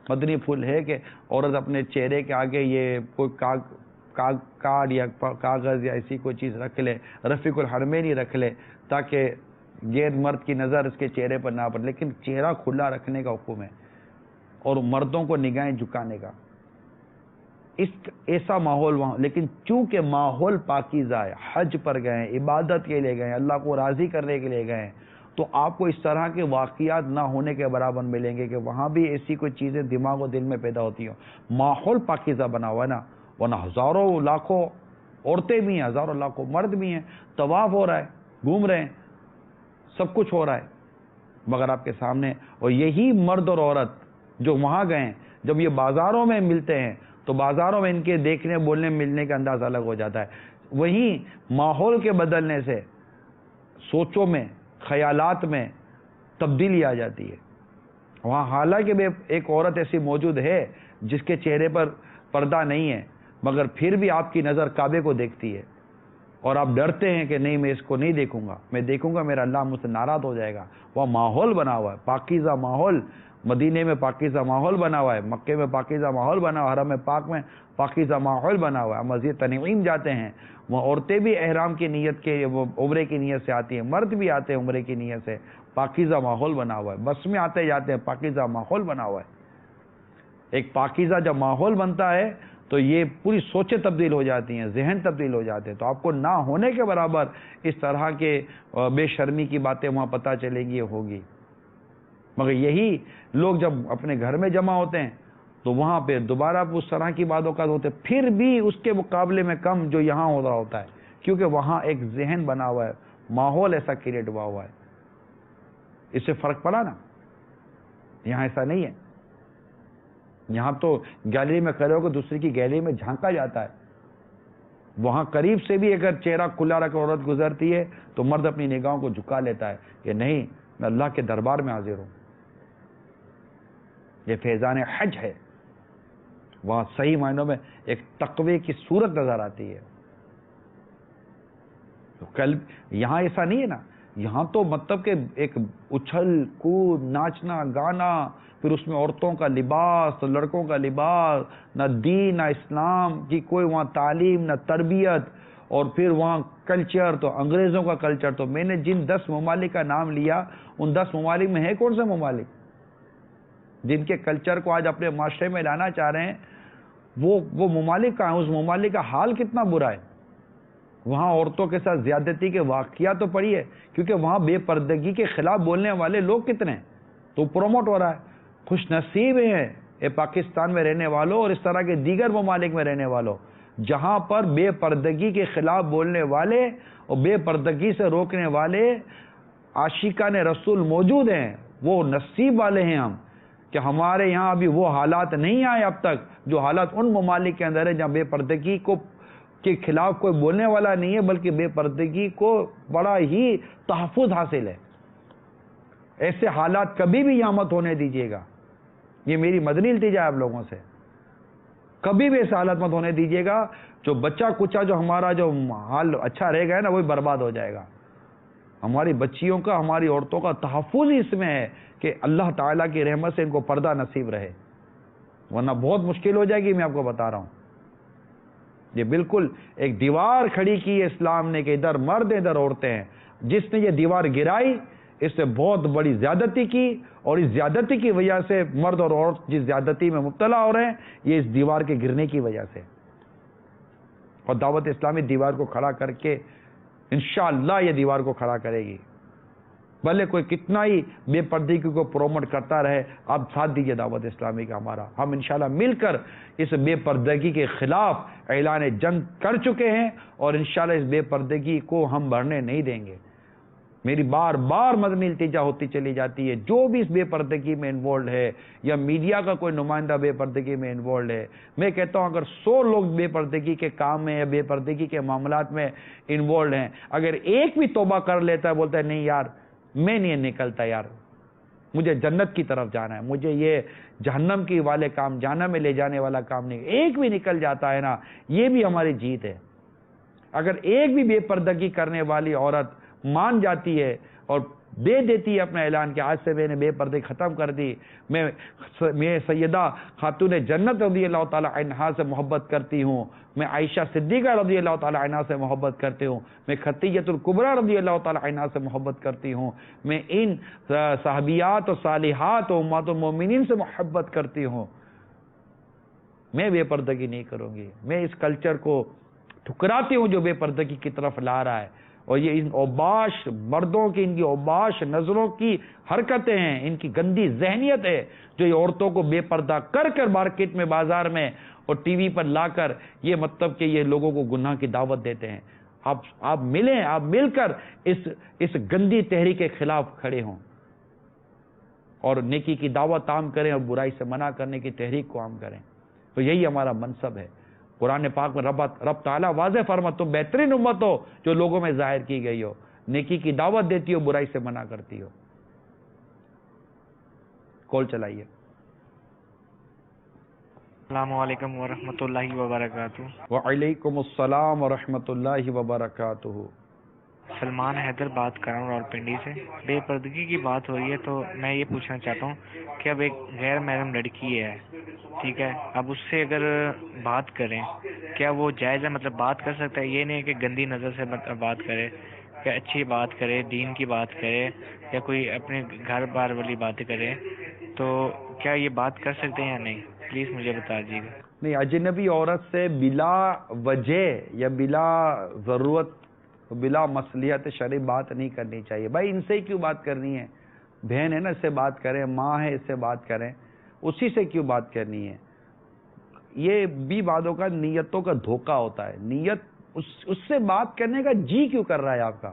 مدنی پھول ہے کہ عورت اپنے چہرے کے آگے یہ کوئی کارڈ یا کاغذ یا ایسی کوئی چیز رکھ لے، رفیق الحرمین ہی رکھ لے، تاکہ غیر مرد کی نظر اس کے چہرے پر نہ پڑے. لیکن چہرہ کھلا رکھنے کا حکم ہے، اور مردوں کو نگاہیں جھکانے کا. ایسا ماحول وہاں، لیکن چونکہ ماحول پاکیزہ ہے، حج پر گئے ہیں، عبادت کے لیے گئے ہیں، اللہ کو راضی کرنے کے لیے گئے ہیں، تو آپ کو اس طرح کے واقعات نہ ہونے کے برابر ملیں گے کہ وہاں بھی ایسی کوئی چیزیں دماغ و دل میں پیدا ہوتی ہوں. ماحول پاکیزہ بنا ہوا ہے نا، ورنہ ہزاروں لاکھوں عورتیں بھی ہیں، ہزاروں لاکھوں مرد بھی ہیں، طواف ہو رہا ہے، گھوم رہے ہیں، سب کچھ ہو رہا ہے، مگر آپ کے سامنے. اور یہی مرد اور عورت جو وہاں گئے ہیں، جب یہ بازاروں میں ملتے ہیں تو بازاروں میں ان کے دیکھنے بولنے ملنے کا انداز الگ ہو جاتا ہے. وہیں ماحول کے بدلنے سے سوچوں میں، خیالات میں تبدیلی آ جاتی ہے. وہاں حالانکہ ایک عورت ایسی موجود ہے جس کے چہرے پر پردہ نہیں ہے، مگر پھر بھی آپ کی نظر کعبے کو دیکھتی ہے، اور آپ ڈرتے ہیں کہ نہیں میں اس کو نہیں دیکھوں گا، میں دیکھوں گا میرا اللہ مجھ سے ناراض ہو جائے گا. وہاں ماحول بنا ہوا ہے، پاکیزہ ماحول. مدینے میں پاکیزہ ماحول بنا ہوا ہے، مکے میں پاکیزہ ماحول بنا ہوا ہے، حرم پاک میں پاکیزہ ماحول بنا ہوا ہے. مسجد تنعیم جاتے ہیں، وہ عورتیں بھی احرام کی نیت کے، وہ عمرے کی نیت سے آتی ہیں، مرد بھی آتے ہیں عمرے کی نیت سے. پاکیزہ ماحول بنا ہوا ہے. بس میں آتے جاتے ہیں، پاکیزہ ماحول بنا ہوا ہے. ایک پاکیزہ جب ماحول بنتا ہے تو یہ پوری سوچیں تبدیل ہو جاتی ہیں، ذہن تبدیل ہو جاتے ہیں. تو آپ کو نہ ہونے کے برابر اس طرح کے بے شرمی کی باتیں وہاں پتہ چلیں گی، ہوگی. مگر یہی لوگ جب اپنے گھر میں جمع ہوتے ہیں تو وہاں پہ دوبارہ اس طرح کی باتوں کا ہوتے، پھر بھی اس کے مقابلے میں کم جو یہاں ہو رہا ہوتا ہے، کیونکہ وہاں ایک ذہن بنا ہوا ہے، ماحول ایسا کریٹ ہوا ہے. اس سے فرق پڑا نا. یہاں ایسا نہیں ہے. یہاں تو گیلری میں کھڑے ہو کے دوسری کی گیلری میں جھانکا جاتا ہے. وہاں قریب سے بھی اگر چہرہ کھلا رکھ عورت گزرتی ہے تو مرد اپنی نگاہوں کو جھکا لیتا ہے کہ نہیں، میں اللہ کے دربار میں حاضر ہوں. یہ فیضان حج ہے. وہاں صحیح معنوں میں ایک تقوی کی صورت نظر آتی ہے. تو یہاں ایسا نہیں ہے نا. یہاں تو مطلب کہ ایک اچھل کود، ناچنا گانا، پھر اس میں عورتوں کا لباس، لڑکوں کا لباس، نہ دین نہ اسلام کی کوئی وہاں تعلیم، نہ تربیت، اور پھر وہاں کلچر تو انگریزوں کا کلچر. تو میں نے جن 10 ممالک کا نام لیا، ان 10 ممالک میں ہے کون سے ممالک جن کے کلچر کو آج اپنے معاشرے میں لانا چاہ رہے ہیں؟ وہ ممالک کا ہے. اس ممالک کا حال کتنا برا ہے. وہاں عورتوں کے ساتھ زیادتی کے واقعات تو پڑی ہے، کیونکہ وہاں بے پردگی کے خلاف بولنے والے لوگ کتنے ہیں، تو پروموٹ ہو رہا ہے. خوش نصیب ہیں یہ پاکستان میں رہنے والوں اور اس طرح کے دیگر ممالک میں رہنے والوں جہاں پر بے پردگی کے خلاف بولنے والے اور بے پردگی سے روکنے والے عاشقان رسول موجود ہیں. وہ نصیب والے ہیں ہم کہ ہمارے یہاں ابھی وہ حالات نہیں آئے اب تک جو حالات ان ممالک کے اندر ہے جہاں بے پردگی کے خلاف کوئی بولنے والا نہیں ہے، بلکہ بے پردگی کو بڑا ہی تحفظ حاصل ہے. ایسے حالات کبھی بھی یہاں مت ہونے دیجیے گا. یہ میری مدنی التجا ہے آپ لوگوں سے. کبھی بھی ایسے حالات مت ہونے دیجیے گا. جو بچہ کچا جو ہمارا جو حال اچھا رہ گا نا، وہی برباد ہو جائے گا. ہماری بچیوں کا، ہماری عورتوں کا تحفظ اس میں ہے کہ اللہ تعالیٰ کی رحمت سے ان کو پردہ نصیب رہے، ورنہ بہت مشکل ہو جائے گی. میں آپ کو بتا رہا ہوں، یہ بالکل ایک دیوار کھڑی کی ہے اسلام نے کہ ادھر مرد ہیں ادھر عورتیں ہیں. جس نے یہ دیوار گرائی اس نے بہت بڑی زیادتی کی، اور اس زیادتی کی وجہ سے مرد اور عورت جس زیادتی میں مبتلا ہو رہے ہیں یہ اس دیوار کے گرنے کی وجہ سے. اور دعوت اسلامی دیوار کو کھڑا کر کے انشاءاللہ یہ دیوار کو کھڑا کرے گی. بھلے کوئی کتنا ہی بے پردگی کو پروموٹ کرتا رہے، آپ ساتھ دیجئے دعوت اسلامی کا ہمارا. ہم انشاءاللہ مل کر اس بے پردگی کے خلاف اعلان جنگ کر چکے ہیں، اور انشاءاللہ اس بے پردگی کو ہم بڑھنے نہیں دیں گے. میری بار بار مدنی التجا ہوتی چلی جاتی ہے، جو بھی اس بے پردگی میں انوالوڈ ہے یا میڈیا کا کوئی نمائندہ بے پردگی میں انوالوڈ ہے، میں کہتا ہوں اگر 100 لوگ بے پردگی کے کام میں یا بے پردگی کے معاملات میں انوالوڈ ہیں، اگر ایک بھی توبہ کر لیتا ہے، بولتا ہے نہیں یار میں نہیں نکلتا، یار مجھے جنت کی طرف جانا ہے، مجھے یہ جہنم کی والے کام، جہنم میں لے جانے والا کام نہیں، ایک بھی نکل جاتا ہے نا، یہ بھی ہماری جیت ہے. اگر ایک بھی بے پردگی کرنے والی عورت مان جاتی ہے اور دے دیتی ہے اپنا اعلان کہ آج سے میں نے بے پردگی ختم کر دی، میں سیدہ خاتون جنت رضی اللہ تعالی عنہا سے محبت کرتی ہوں، میں عائشہ صدیقہ رضی اللہ تعالی عنہا سے محبت کرتی ہوں، میں خدیجۃ الکبریٰ رضی اللہ تعالی عنہا سے محبت کرتی ہوں، میں ان صحابیات و صالحات و امہات المومنین سے محبت کرتی ہوں، میں بے پردگی نہیں کروں گی. میں اس کلچر کو ٹھکراتی ہوں جو بے پردگی کی طرف لا رہا ہے. اور یہ ان اوباش مردوں کی، ان کی اوباش نظروں کی حرکتیں ہیں، ان کی گندی ذہنیت ہے جو یہ عورتوں کو بے پردہ کر کر مارکیٹ میں، بازار میں اور ٹی وی پر لا کر یہ مطلب کہ یہ لوگوں کو گناہ کی دعوت دیتے ہیں. آپ ملیں، آپ مل کر اس گندی تحریک کے خلاف کھڑے ہوں اور نیکی کی دعوت عام کریں اور برائی سے منع کرنے کی تحریک کو عام کریں. تو یہی ہمارا منصب ہے. قرآن پاک میں رب تعالیٰ واضح فرما تم بہترین امت ہو جو لوگوں میں ظاہر کی گئی ہو، نیکی کی دعوت دیتی ہو، برائی سے منع کرتی ہو. کال چلائیے. السلام علیکم ورحمۃ اللہ وبرکاتہ. وعلیکم السلام ورحمۃ اللہ وبرکاتہ. سلمان حیدر بات کر رہا ہوں راولپنڈی سے. بے پردگی کی بات ہو رہی ہے تو میں یہ پوچھنا چاہتا ہوں کہ اب ایک غیر محرم لڑکی ہے، ٹھیک ہے، اب اس سے اگر بات کریں کیا وہ جائز ہے؟ مطلب بات کر سکتا ہے، یہ نہیں کہ گندی نظر سے بات کرے، کہ اچھی بات کرے، دین کی بات کرے، یا کوئی اپنے گھر بار والی باتیں کرے، تو کیا یہ بات کر سکتے ہیں یا نہیں؟ پلیز مجھے بتا دیجیے گا. نہیں، اجنبی عورت سے بلا وجہ یا بلا ضرورت بلا مصلحت شرعی بات نہیں کرنی چاہیے. بھائی ان سے ہی کیوں بات کرنی ہے؟ بہن ہے نا، اس سے بات کریں، ماں ہے اس سے بات کریں، اسی سے کیوں بات کرنی ہے؟ یہ بھی باتوں کا نیتوں کا دھوکہ ہوتا ہے. نیت اس سے بات کرنے کا جی کیوں کر رہا ہے آپ کا؟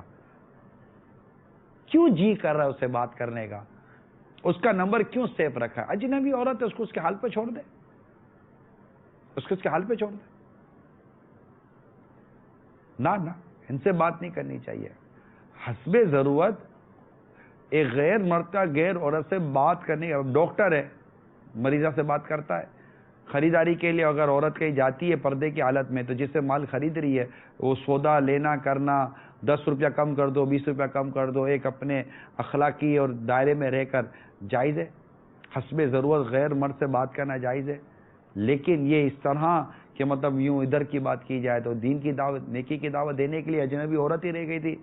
کیوں جی کر رہا ہے اس سے بات کرنے کا؟ اس کا نمبر کیوں سیف رکھا ہے؟ اجنبی عورت ہے، اس کو اس کے حال پہ چھوڑ دے، اس کے حال پہ چھوڑ دے. نہ ان سے بات نہیں کرنی چاہیے. حسب ضرورت ایک غیر مرد کا غیر عورت سے بات کرنے، ڈاکٹر ہے مریضہ سے بات کرتا ہے. خریداری کے لیے اگر عورت کہیں جاتی ہے پردے کی حالت میں، تو جس سے مال خرید رہی ہے وہ سودا لینا کرنا، 10 روپیہ کم کر دو، 20 روپیہ کم کر دو، ایک اپنے اخلاقی اور دائرے میں رہ کر جائز ہے. حسب ضرورت غیر مرد سے بات کرنا جائز ہے. لیکن یہ اس طرح کہ مطلب یوں ادھر کی بات کی جائے تو دین کی دعوت، نیکی کی دعوت دینے کے لیے اجنبی عورت ہی رہ گئی تھی،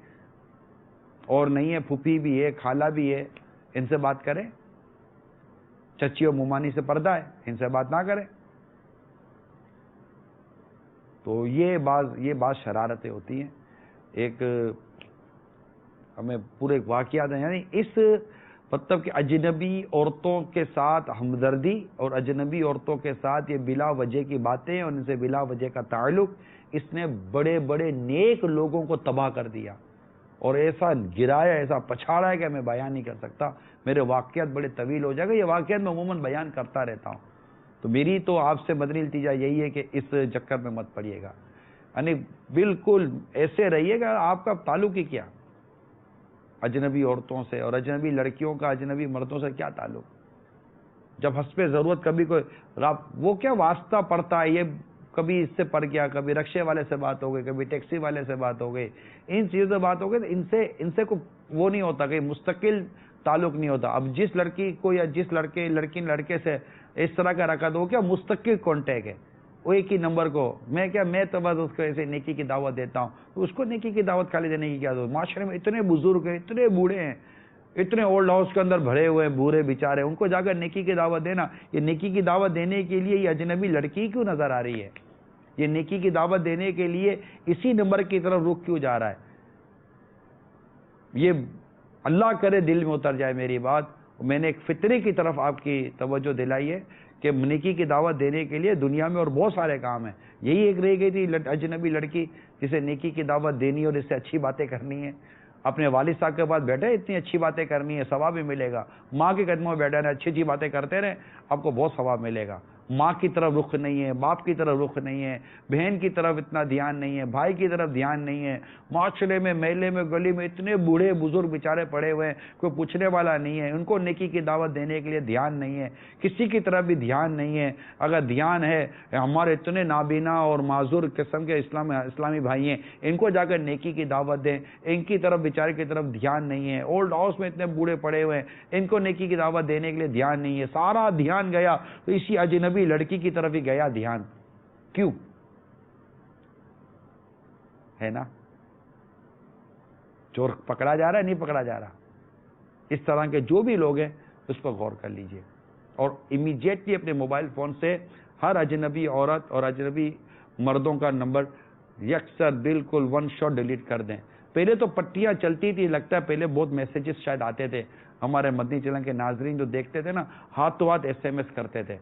اور نہیں ہے، پھوپھی بھی ہے، خالہ بھی ہے، ان سے بات کریں. چچی اور ممانی سے پردہ ہے، ان سے بات نہ کریں. تو یہ بعض شرارتیں ہوتی ہیں. ایک ہمیں پورے واقعات ہیں، یعنی اس مطلب کہ اجنبی عورتوں کے ساتھ ہمدردی اور اجنبی عورتوں کے ساتھ یہ بلا وجہ کی باتیں اور ان سے بلا وجہ کا تعلق، اس نے بڑے بڑے نیک لوگوں کو تباہ کر دیا اور ایسا گرایا، ایسا پچھاڑا ہے کہ میں بیان نہیں کر سکتا. میرے واقعات بڑے طویل ہو جائے گا. یہ واقعات میں عموماً بیان کرتا رہتا ہوں. تو میری تو آپ سے مدنی التجا یہی ہے کہ اس چکر میں مت پڑیے گا. یعنی بالکل ایسے رہیے گا. آپ کا تعلق ہی کیا اجنبی عورتوں سے، اور اجنبی لڑکیوں کا اجنبی مردوں سے کیا تعلق؟ جب حسب ضرورت کبھی کوئی وہ کیا واسطہ پڑتا ہے، یہ کبھی اس سے پڑ گیا، کبھی رکشے والے سے بات ہو گئی، کبھی ٹیکسی والے سے بات ہو گئی، ان چیزوں سے بات ہو گئی، ان سے کوئی وہ نہیں ہوتا کہ مستقل تعلق نہیں ہوتا. اب جس لڑکی کو یا جس لڑکے سے اس طرح کا رکھا تو وہ کیا مستقل کانٹیکٹ ہے، وہ ایک ہی نمبر کو میں تو بس اس کو ایسے نیکی کی دعوت دیتا ہوں. تو اس کو نیکی کی دعوت خالی دینے کی کیا ضرورت؟ معاشرے میں اتنے بزرگ ہیں، اتنے بوڑھے ہیں، اتنے اولڈ ہاؤس کے اندر بھرے ہوئے ہیں، بوڑھے بیچارے، ان کو جا کر نیکی کی دعوت دینا. یہ نیکی کی دعوت دینے کے لیے یہ اجنبی لڑکی کیوں نظر آ رہی ہے؟ یہ نیکی کی دعوت دینے کے لیے اسی نمبر کی طرف رخ کیوں جا رہا ہے؟ یہ اللہ کرے دل میں اتر جائے میری بات. میں نے ایک فطرے کی طرف آپ کی توجہ دلائی ہے کہ نیکی کی دعوت دینے کے لیے دنیا میں اور بہت سارے کام ہیں. یہی ایک رہ گئی تھی اجنبی لڑکی جسے نیکی کی دعوت دینی اور اس سے اچھی باتیں کرنی ہے. اپنے والد صاحب کے پاس بیٹھے اتنی اچھی باتیں کرنی ہے، ثواب بھی ملے گا. ماں کے قدموں میں بیٹھے رہے، اچھی باتیں کرتے رہے، آپ کو بہت ثواب ملے گا. ماں کی طرف رخ نہیں ہے، باپ کی طرف رخ نہیں ہے، بہن کی طرف اتنا دھیان نہیں ہے، بھائی کی طرف دھیان نہیں ہے. معاشرے میں، محلے میں، گلی میں اتنے بوڑھے بزرگ بیچارے پڑے ہوئے ہیں، کوئی پوچھنے والا نہیں ہے. ان کو نیکی کی دعوت دینے کے لیے دھیان نہیں ہے، کسی کی طرف بھی دھیان نہیں ہے. اگر دھیان ہے، ہمارے اتنے نابینا اور معذور قسم کے اسلامی بھائی ہیں، ان کو جا کر نیکی کی دعوت دیں. ان کی طرف بیچارے کی طرف دھیان نہیں ہے. اولڈ ہاؤس میں اتنے بوڑھے پڑے ہوئے ہیں، ان کو نیکی کی دعوت دینے کے لیے دھیان نہیں ہے. سارا دھیان گیا تو اسی اجنبی لڑکی کی طرف ہی گیا دھیان. کیوں ہے نا؟ چور پکڑا جا رہا ہے، نہیں پکڑا جا رہا؟ اس طرح کے جو بھی لوگ ہیں اس پر غور کر لیجئے اور امیڈیٹلی اپنے موبائل فون سے ہر اجنبی عورت اور اجنبی مردوں کا نمبر یکسر بالکل ون شاٹ ڈیلیٹ کر دیں. پہلے تو پٹیاں چلتی تھی، لگتا ہے پہلے بہت میسیجز شاید آتے تھے. ہمارے مدنی چینل کے ناظرین جو دیکھتے تھے نا، ہاتھ تو ہاتھ SMS کرتے تھے.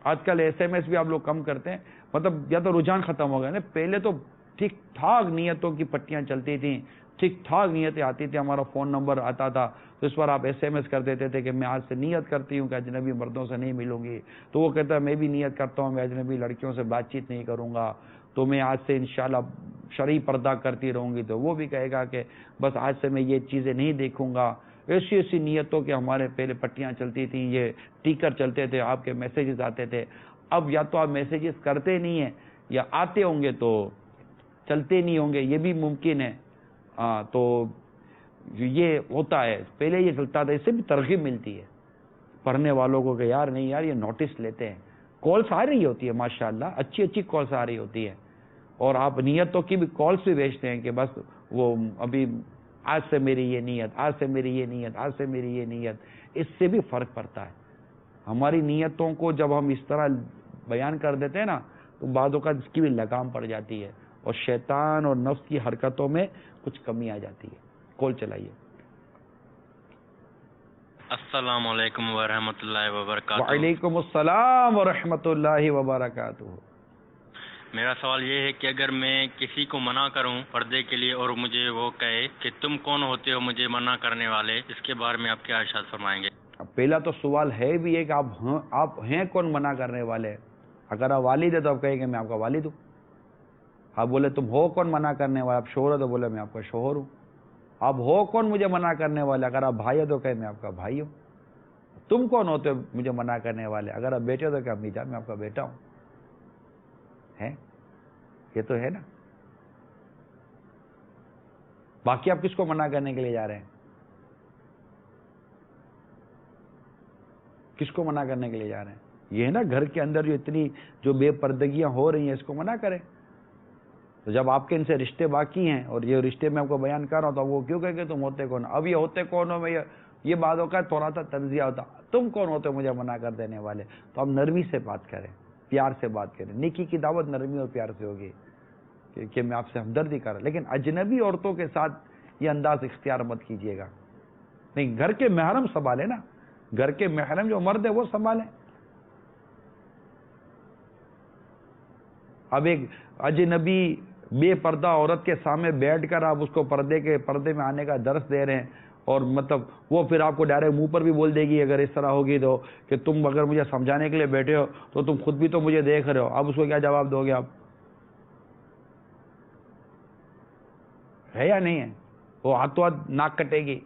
آج کل SMS بھی آپ لوگ کم کرتے ہیں، مطلب یا تو رجحان ختم ہو گیا نا. پہلے تو ٹھیک ٹھاک نیتوں کی پٹیاں چلتی تھیں، ٹھیک ٹھاک نیتیں آتی تھی. ہمارا فون نمبر آتا تھا تو اس پر آپ SMS کر دیتے تھے کہ میں آج سے نیت کرتی ہوں کہ اجنبی مردوں سے نہیں ملوں گی. تو وہ کہتا ہے میں بھی نیت کرتا ہوں میں اجنبی لڑکیوں سے بات چیت نہیں کروں گا، تو میں آج سے انشاءاللہ شرعی پردہ کرتی رہوں گی. تو وہ بھی کہے گا کہ بس آج سے میں یہ چیزیں نہیں دیکھوں گا. ایسی ایسی نیتوں کے ہمارے پہلے پٹیاں چلتی تھیں، یہ ٹیکر چلتے تھے، آپ کے میسیجز آتے تھے. اب یا تو آپ میسیجز کرتے نہیں ہیں یا آتے ہوں گے تو چلتے نہیں ہوں گے، یہ بھی ممکن ہے. تو یہ ہوتا ہے، پہلے یہ چلتا تھا. اس سے بھی ترغیب ملتی ہے پڑھنے والوں کو کہ یار نہیں یار یہ نوٹس لیتے ہیں. کالس آ رہی ہوتی ہے ماشاءاللہ، اچھی اچھی کالس آ رہی ہوتی ہے، اور آپ نیتوں کی بھی کالس بھی بھیجتے ہیں کہ بس وہ ابھی آج سے میری یہ نیت، آج سے میری یہ نیت، آج سے میری یہ نیت. اس سے بھی فرق پڑتا ہے. ہماری نیتوں کو جب ہم اس طرح بیان کر دیتے ہیں نا تو بعض اوقات اس کی بھی لگام پڑ جاتی ہے اور شیطان اور نفس کی حرکتوں میں کچھ کمی آ جاتی ہے. کال چلائیے. السلام علیکم ورحمۃ اللہ وبرکاتہ. وعلیکم السلام ورحمۃ اللہ وبرکاتہ. میرا سوال یہ ہے کہ اگر میں کسی کو منع کروں پردے کے لیے اور مجھے وہ کہے کہ تم کون ہوتے ہو مجھے منع کرنے والے، اس کے بارے میں آپ کیا ارشاد فرمائیں گے؟ پہلا تو سوال ہے بھی ہے کہ آپ ہیں کون منع کرنے والے. اگر آپ والد ہیں تو آپ کہیں گے میں آپ کا والد ہوں. آپ بولے تم ہو کون منع کرنے والے، آپ شوہر ہو تو بولے میں آپ کا شوہر ہوں. آپ ہو کون مجھے منع کرنے والے، اگر آپ بھائی ہو تو کہیں میں آپ کا بھائی ہوں. تم کون ہوتے ہو مجھے منع کرنے والے، اگر آپ بیٹے ہو تو کہ امی جان میں آپ کا بیٹا ہوں. ہے یہ تو ہے نا. باقی آپ کس کو منع کرنے کے لیے جا رہے ہیں؟ کس کو منع کرنے کے لیے جا رہے ہیں؟ یہ ہے نا گھر کے اندر جو بے پردگیاں ہو رہی ہیں اس کو منع کریں. تو جب آپ کے ان سے رشتے باقی ہیں اور یہ رشتے میں آپ کو بیان کر رہا ہوں تو وہ کیوں کہ تم ہوتے کون؟ اب یہ ہوتے کون ہو میں یہ باتوں کا تھوڑا سا تجزیہ ہوتا. تم کون ہوتے ہو مجھے منع کر دینے والے؟ تو ہم نرمی سے بات کریں، پیار سے بات کریں. نیکی کی دعوت نرمی اور پیار سے ہوگی کہ میں آپ سے ہمدردی کر رہا ہوں. لیکن اجنبی عورتوں کے ساتھ یہ انداز اختیار مت کیجیے گا. نہیں، گھر کے محرم سنبھالے نا، گھر کے محرم جو مرد ہے وہ سنبھالیں. اب ایک اجنبی بے پردہ عورت کے سامنے بیٹھ کر آپ اس کو پردے میں آنے کا درس دے رہے ہیں اور مطلب وہ پھر آپ کو ڈائریکٹ منہ پر بھی بول دے گی اگر اس طرح ہوگی تو کہ تم اگر مجھے سمجھانے کے لیے بیٹھے ہو تو تم خود بھی تو مجھے دیکھ رہے ہو. اب اس کو کیا جواب دو گے آپ؟ ہے یا نہیں ہے؟ وہ ہاتھوں ہاتھ ناک کٹے گی.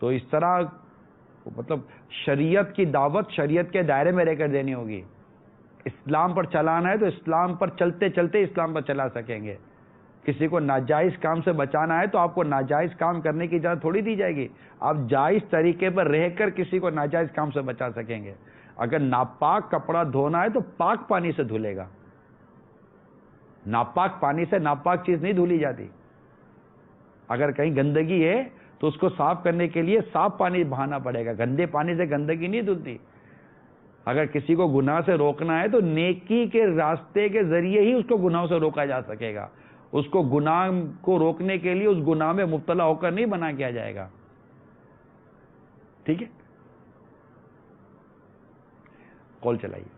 تو اس طرح مطلب شریعت کی دعوت شریعت کے دائرے میں رہ کر دینی ہوگی. اسلام پر چلانا ہے تو اسلام پر چلتے چلتے اسلام پر چلا سکیں گے. کسی کو ناجائز کام سے بچانا ہے تو آپ کو ناجائز کام کرنے کی اجازت تھوڑی دی جائے گی. آپ جائز طریقے پر رہ کر کسی کو ناجائز کام سے بچا سکیں گے. اگر ناپاک کپڑا دھونا ہے تو پاک پانی سے دھلے گا. ناپاک پانی سے ناپاک چیز نہیں دھلی جاتی. اگر کہیں گندگی ہے تو اس کو صاف کرنے کے لیے صاف پانی بہانا پڑے گا. گندے پانی سے گندگی نہیں دھلتی. اگر کسی کو گناہ سے روکنا ہے تو نیکی کے راستے کے ذریعے ہی اس کو گناہوں سے روکا جا سکے گا. اس کو گناہ کو روکنے کے لیے اس گناہ میں مبتلا ہو کر نہیں بنا کیا جائے گا. ٹھیک ہے، کال چلائیے.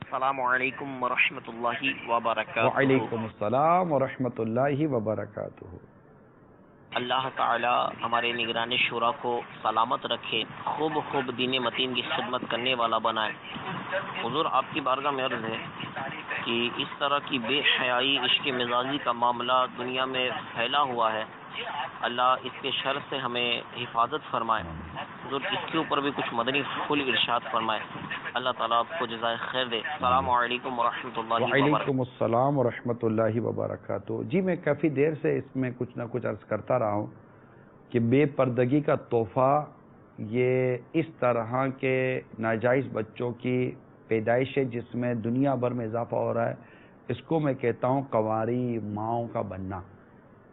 السلام علیکم ورحمۃ اللہ وبرکاتہ. وعلیکم السلام ورحمۃ اللہ وبرکاتہ. اللہ تعالی ہمارے نگران شورا کو سلامت رکھے، خوب دین متین کی خدمت کرنے والا بنائے. حضور آپ کی بارگاہ میں عرض ہے کہ اس طرح کی بے حیائی عشق مزاجی کا معاملہ دنیا میں پھیلا ہوا ہے. اللہ اس کے شر سے ہمیں حفاظت فرمائے. حضور اس کے اوپر بھی کچھ مدنی پھول ارشاد فرمائے. اللہ تعالیٰ آپ کو جزائے خیر دے. السلام علیکم ورحمۃ اللہ وبرکاتہ. وعلیکم السلام ورحمۃ اللہ وبرکاتہ. جی میں کافی دیر سے اس میں کچھ نہ کچھ عرض کرتا رہا ہوں کہ بے پردگی کا تحفہ یہ اس طرح کے ناجائز بچوں کی پیدائش ہے جس میں دنیا بھر میں اضافہ ہو رہا ہے. اس کو میں کہتا ہوں کنواری ماؤں کا بننا.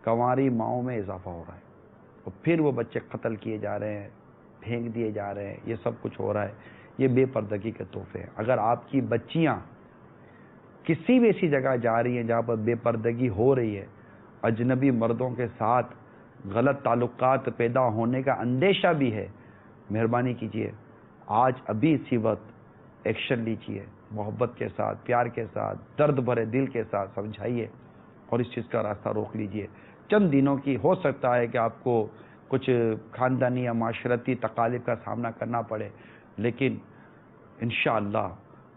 کنواری ماؤں میں اضافہ ہو رہا ہے اور پھر وہ بچے قتل کیے جا رہے ہیں، پھینک دیے جا رہے ہیں. یہ سب کچھ ہو رہا ہے. یہ بے پردگی کے تحفے ہیں. اگر آپ کی بچیاں کسی بھی ایسی جگہ جا رہی ہیں جہاں پر بے پردگی ہو رہی ہے، اجنبی مردوں کے ساتھ غلط تعلقات پیدا ہونے کا اندیشہ بھی ہے، مہربانی کیجیے آج ابھی اسی وقت ایکشن لیجیے. محبت کے ساتھ، پیار کے ساتھ، درد بھرے دل کے ساتھ سمجھائیے اور اس چیز کا راستہ روک لیجیے. چند دنوں کی ہو سکتا ہے کہ آپ کو کچھ خاندانی یا معاشرتی تکالیف کا سامنا کرنا پڑے، لیکن انشاءاللہ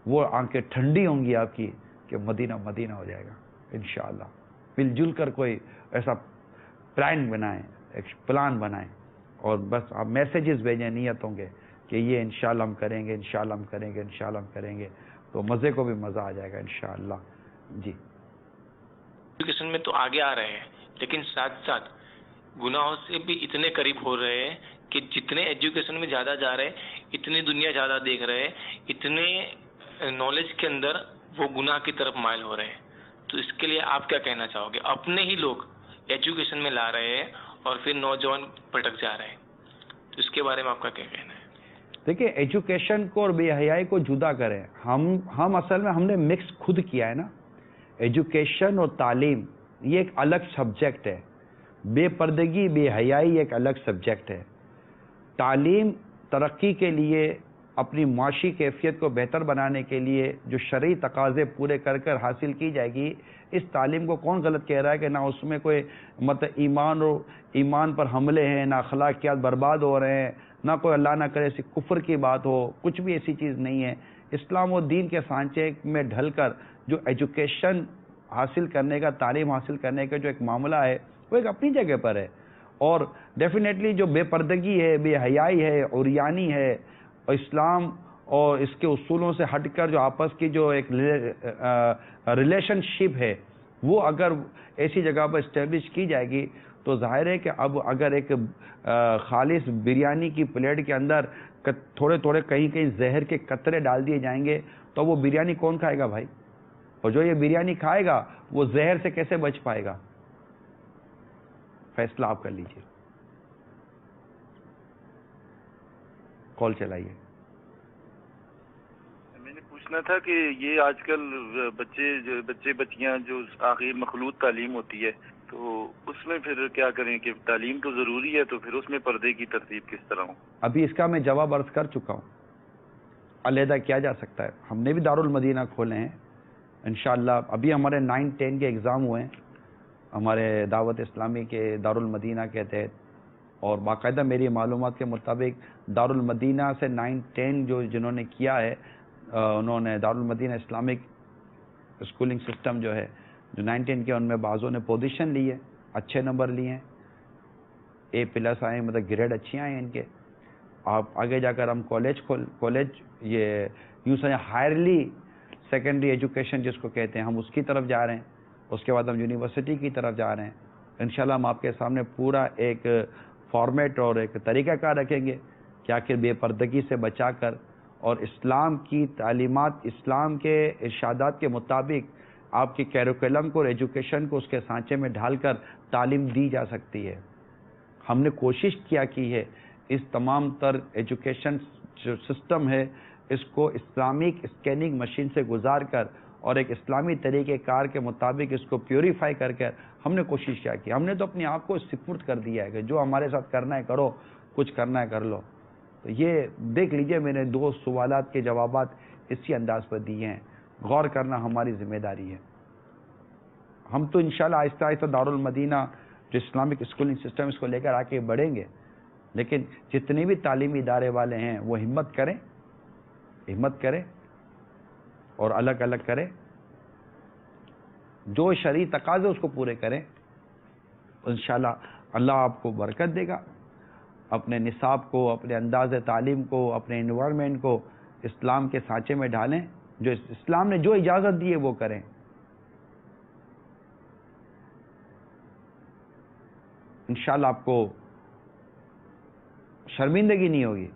وہ آنکھیں ٹھنڈی ہوں گی آپ کی کہ مدینہ مدینہ ہو جائے گا انشاءاللہ. مل جل کر کوئی ایسا پلان بنائیں، ایک پلان بنائیں اور بس آپ میسیجز بھیجیں نیتوں کے کہ یہ انشاءاللہ ہم کریں گے، انشاءاللہ ہم کریں گے، انشاءاللہ ہم کریں گے، تو مزے کو بھی مزہ آ جائے گا انشاءاللہ. جی ایجوکیشن میں تو آگے آ رہے ہیں لیکن ساتھ ساتھ گناہوں سے بھی اتنے قریب ہو رہے ہیں کہ جتنے ایجوکیشن میں زیادہ جا رہے ہیں اتنی دنیا زیادہ دیکھ رہے ہیں، اتنے نالج کے اندر وہ گناہ کی طرف مائل ہو رہے ہیں. تو اس کے لیے آپ کیا کہنا چاہو گے؟ اپنے ہی لوگ ایجوکیشن میں لا رہے ہیں اور پھر نوجوان پھٹک جا رہے ہیں. تو اس کے بارے میں آپ کا کیا کہنا ہے؟ دیکھیں ایجوکیشن کو اور بے حیائی کو جدا کریں. ہم اصل میں ہم نے مکس خود کیا ہے نا. ایجوکیشن اور تعلیم یہ ایک الگ سبجیکٹ ہے. بے پردگی بے حیائی ایک الگ سبجیکٹ ہے. تعلیم ترقی کے لیے، اپنی معاشی کیفیت کو بہتر بنانے کے لیے جو شرعی تقاضے پورے کر کر حاصل کی جائے گی، اس تعلیم کو کون غلط کہہ رہا ہے کہ نہ اس میں کوئی ایمان پر حملے ہیں، نہ اخلاقیات برباد ہو رہے ہیں، نہ کوئی اللہ نہ کرے ایسی کفر کی بات ہو. کچھ بھی ایسی چیز نہیں ہے. اسلام و دین کے سانچے میں ڈھل کر جو ایجوکیشن حاصل کرنے کا، تعلیم حاصل کرنے کا جو ایک معاملہ ہے وہ ایک اپنی جگہ پر ہے. اور ڈیفینیٹلی جو بے پردگی ہے، بے حیائی ہے، عریانی ہے، اور اسلام اور اس کے اصولوں سے ہٹ کر جو آپس کی جو ایک ریلیشن شپ ہے وہ اگر ایسی جگہ پر اسٹیبلش کی جائے گی تو ظاہر ہے کہ اب اگر ایک خالص بریانی کی پلیٹ کے اندر تھوڑے تھوڑے کہیں کہیں زہر کے قطرے ڈال دیے جائیں گے تو وہ بریانی کون کھائے گا بھائی؟ اور جو یہ بریانی کھائے گا وہ زہر سے کیسے بچ پائے گا؟ فیصلہ آپ کر لیجئے. کال چلائیے. میں نے پوچھنا تھا کہ یہ آج کل بچے بچیاں جو آخری مخلوط تعلیم ہوتی ہے تو اس میں پھر کیا کریں کہ تعلیم تو ضروری ہے تو پھر اس میں پردے کی ترتیب کس طرح ہو؟ ابھی اس کا میں جواب عرض کر چکا ہوں. علیحدہ کیا جا سکتا ہے. ہم نے بھی دارالمدینہ کھولے ہیں انشاءاللہ. ابھی ہمارے 9-10 کے ایگزام ہوئے ہیں ہمارے دعوت اسلامی کے دارالمدینہ کے تحت، اور باقاعدہ میری معلومات کے مطابق دارالمدینہ سے 9-10 جنہوں نے کیا ہے انہوں نے دارالمدینہ اسلامک اسکولنگ سسٹم جو ہے جو 9-10 کے ان میں بعضوں نے پوزیشن لی ہے، اچھے نمبر لیے ہیں، A+ آئے، مطلب گریڈ اچھی آئے ہیں ان کے. آپ آگے جا کر ہم کالج یہ یوں سمجھیں ہائرلی سیکنڈری ایجوکیشن جس کو کہتے ہیں، ہم اس کی طرف جا رہے ہیں. اس کے بعد ہم یونیورسٹی کی طرف جا رہے ہیں. انشاءاللہ ہم آپ کے سامنے پورا ایک فارمیٹ اور ایک طریقہ کار رکھیں گے کہ آخر بے پردگی سے بچا کر اور اسلام کی تعلیمات، اسلام کے ارشادات کے مطابق آپ کی کیریکولم کو اور ایجوکیشن کو اس کے سانچے میں ڈھال کر تعلیم دی جا سکتی ہے. ہم نے کوشش کیا کی ہے اس تمام تر ایجوکیشن جو سسٹم ہے اس کو اسلامک اسکیننگ مشین سے گزار کر اور ایک اسلامی طریقہ کار کے مطابق اس کو پیوریفائی کر ہم نے کوشش کیا کی. ہم نے تو اپنے آپ کو سپرد کر دیا ہے کہ جو ہمارے ساتھ کرنا ہے کرو، کچھ کرنا ہے کر لو. تو یہ دیکھ لیجئے میں نے 2 سوالات کے جوابات اسی انداز پر دیے ہیں. غور کرنا ہماری ذمہ داری ہے. ہم تو انشاءاللہ آہستہ آہستہ دارالمدینہ جو اسلامک اسکولنگ سسٹم اس کو لے کر آگے بڑھیں گے، لیکن جتنے بھی تعلیمی ادارے والے ہیں وہ ہمت کریں اور الگ الگ کریں، جو شرعی تقاضے اس کو پورے کریں. انشاءاللہ اللہ آپ کو برکت دے گا. اپنے نصاب کو، اپنے انداز تعلیم کو، اپنے انوائرمنٹ کو اسلام کے سانچے میں ڈھالیں. جو اسلام نے جو اجازت دی ہے وہ کریں. انشاءاللہ آپ کو شرمندگی نہیں ہوگی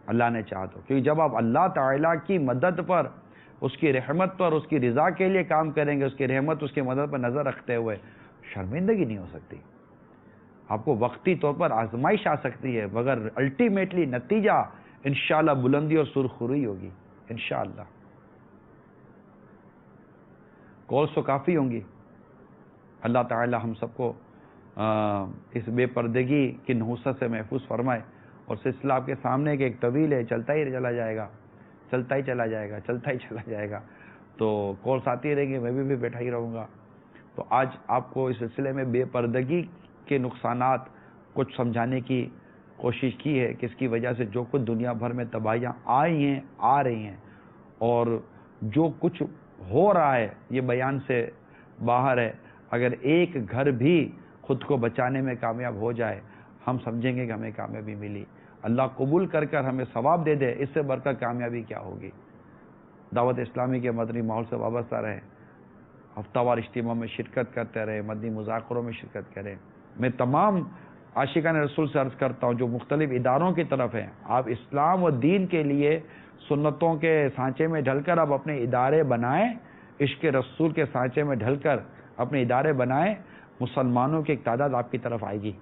اللہ نے چاہا تو، کیونکہ جب آپ اللہ تعالیٰ کی مدد پر، اس کی رحمت پر، اس کی رضا کے لیے کام کریں گے، اس کی رحمت، اس کی مدد پر نظر رکھتے ہوئے، شرمندگی نہیں ہو سکتی. آپ کو وقتی طور پر آزمائش آ سکتی ہے مگر الٹیمیٹلی نتیجہ انشاءاللہ بلندی اور سرخروئی ہوگی انشاءاللہ. کالز تو کافی ہوں گی. اللہ تعالی ہم سب کو اس بے پردگی کی نحوست سے محفوظ فرمائے. اور سلسلہ آپ کے سامنے کہ ایک طویل ہے، چلتا ہی چلا جائے گا. تو کالز آتی رہیں گے، میں بھی بیٹھا ہی رہوں گا. تو آج آپ کو اس سلسلے میں بے پردگی کے نقصانات کچھ سمجھانے کی کوشش کی ہے کہ اس کی وجہ سے جو کچھ دنیا بھر میں تباہیاں آئی ہیں، آ رہی ہیں، اور جو کچھ ہو رہا ہے یہ بیان سے باہر ہے. اگر ایک گھر بھی خود کو بچانے میں کامیاب ہو جائے ہم سمجھیں گے کہ ہمیں کامیابی ملی. اللہ قبول کر ہمیں ثواب دے دے، اس سے بڑھ کر کامیابی کیا ہوگی. دعوت اسلامی کے مدنی ماحول سے وابستہ رہیں، ہفتہ وار اجتماع میں شرکت کرتے رہیں، مدنی مذاکروں میں شرکت کریں. میں تمام عاشقان رسول سے عرض کرتا ہوں جو مختلف اداروں کی طرف ہیں، آپ اسلام و دین کے لیے سنتوں کے سانچے میں ڈھل کر آپ اپنے ادارے بنائیں، عشق رسول کے سانچے میں ڈھل کر اپنے ادارے بنائیں. مسلمانوں کی ایک تعداد آپ کی طرف آئے گی.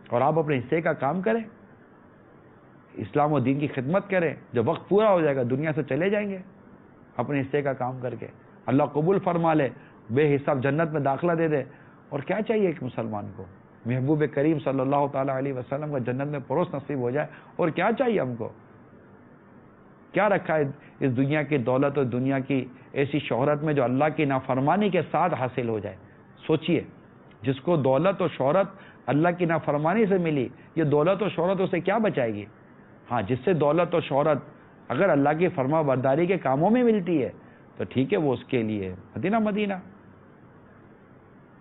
اور آپ اپنے حصے کا کام کریں، اسلام و دین کی خدمت کریں. جب وقت پورا ہو جائے گا دنیا سے چلے جائیں گے اپنے حصے کا کام کر کے. اللہ قبول فرما لے، بے حساب جنت میں داخلہ دے دے. اور کیا چاہیے ایک مسلمان کو؟ محبوب کریم صلی اللہ تعالی علیہ وسلم کا جنت میں پروس نصیب ہو جائے. اور کیا چاہیے ہم کو؟ کیا رکھا ہے اس دنیا کی دولت اور دنیا کی ایسی شہرت میں جو اللہ کی نافرمانی کے ساتھ حاصل ہو جائے؟ سوچئے، جس کو دولت اور شہرت اللہ کی نافرمانی سے ملی، یہ دولت اور شہرت اسے کیا بچائے گی؟ ہاں، جس سے دولت اور شہرت اگر اللہ کی فرما برداری کے کاموں میں ملتی ہے تو ٹھیک ہے، وہ اس کے لیے مدینہ مدینہ.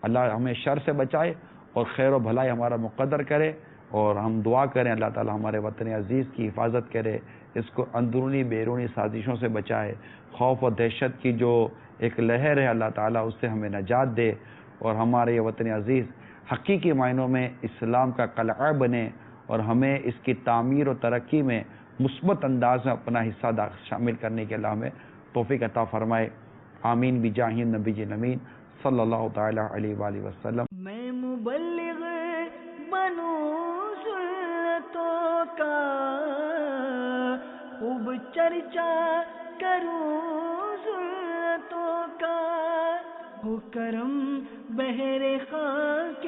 اللہ ہمیں شر سے بچائے اور خیر و بھلائی ہمارا مقدر کرے. اور ہم دعا کریں اللہ تعالی ہمارے وطن عزیز کی حفاظت کرے، اس کو اندرونی بیرونی سازشوں سے بچائے. خوف و دہشت کی جو ایک لہر ہے اللہ تعالیٰ اس سے ہمیں نجات دے، اور ہمارے یہ وطن عزیز حقیقی معنوں میں اسلام کا قلعہ بنے، اور ہمیں اس کی تعمیر و ترقی میں مثبت انداز میں اپنا حصہ شامل کرنے کے اللہ ہمیں توفیق عطا فرمائے. آمین بجاہ نبی امین صلی اللہ تعالی علیہ وآلہ وسلم. میں مبلغ بنوں سنتوں کا، خوب چرچا کروں سنتوں کا، ہو کرم بہر خاک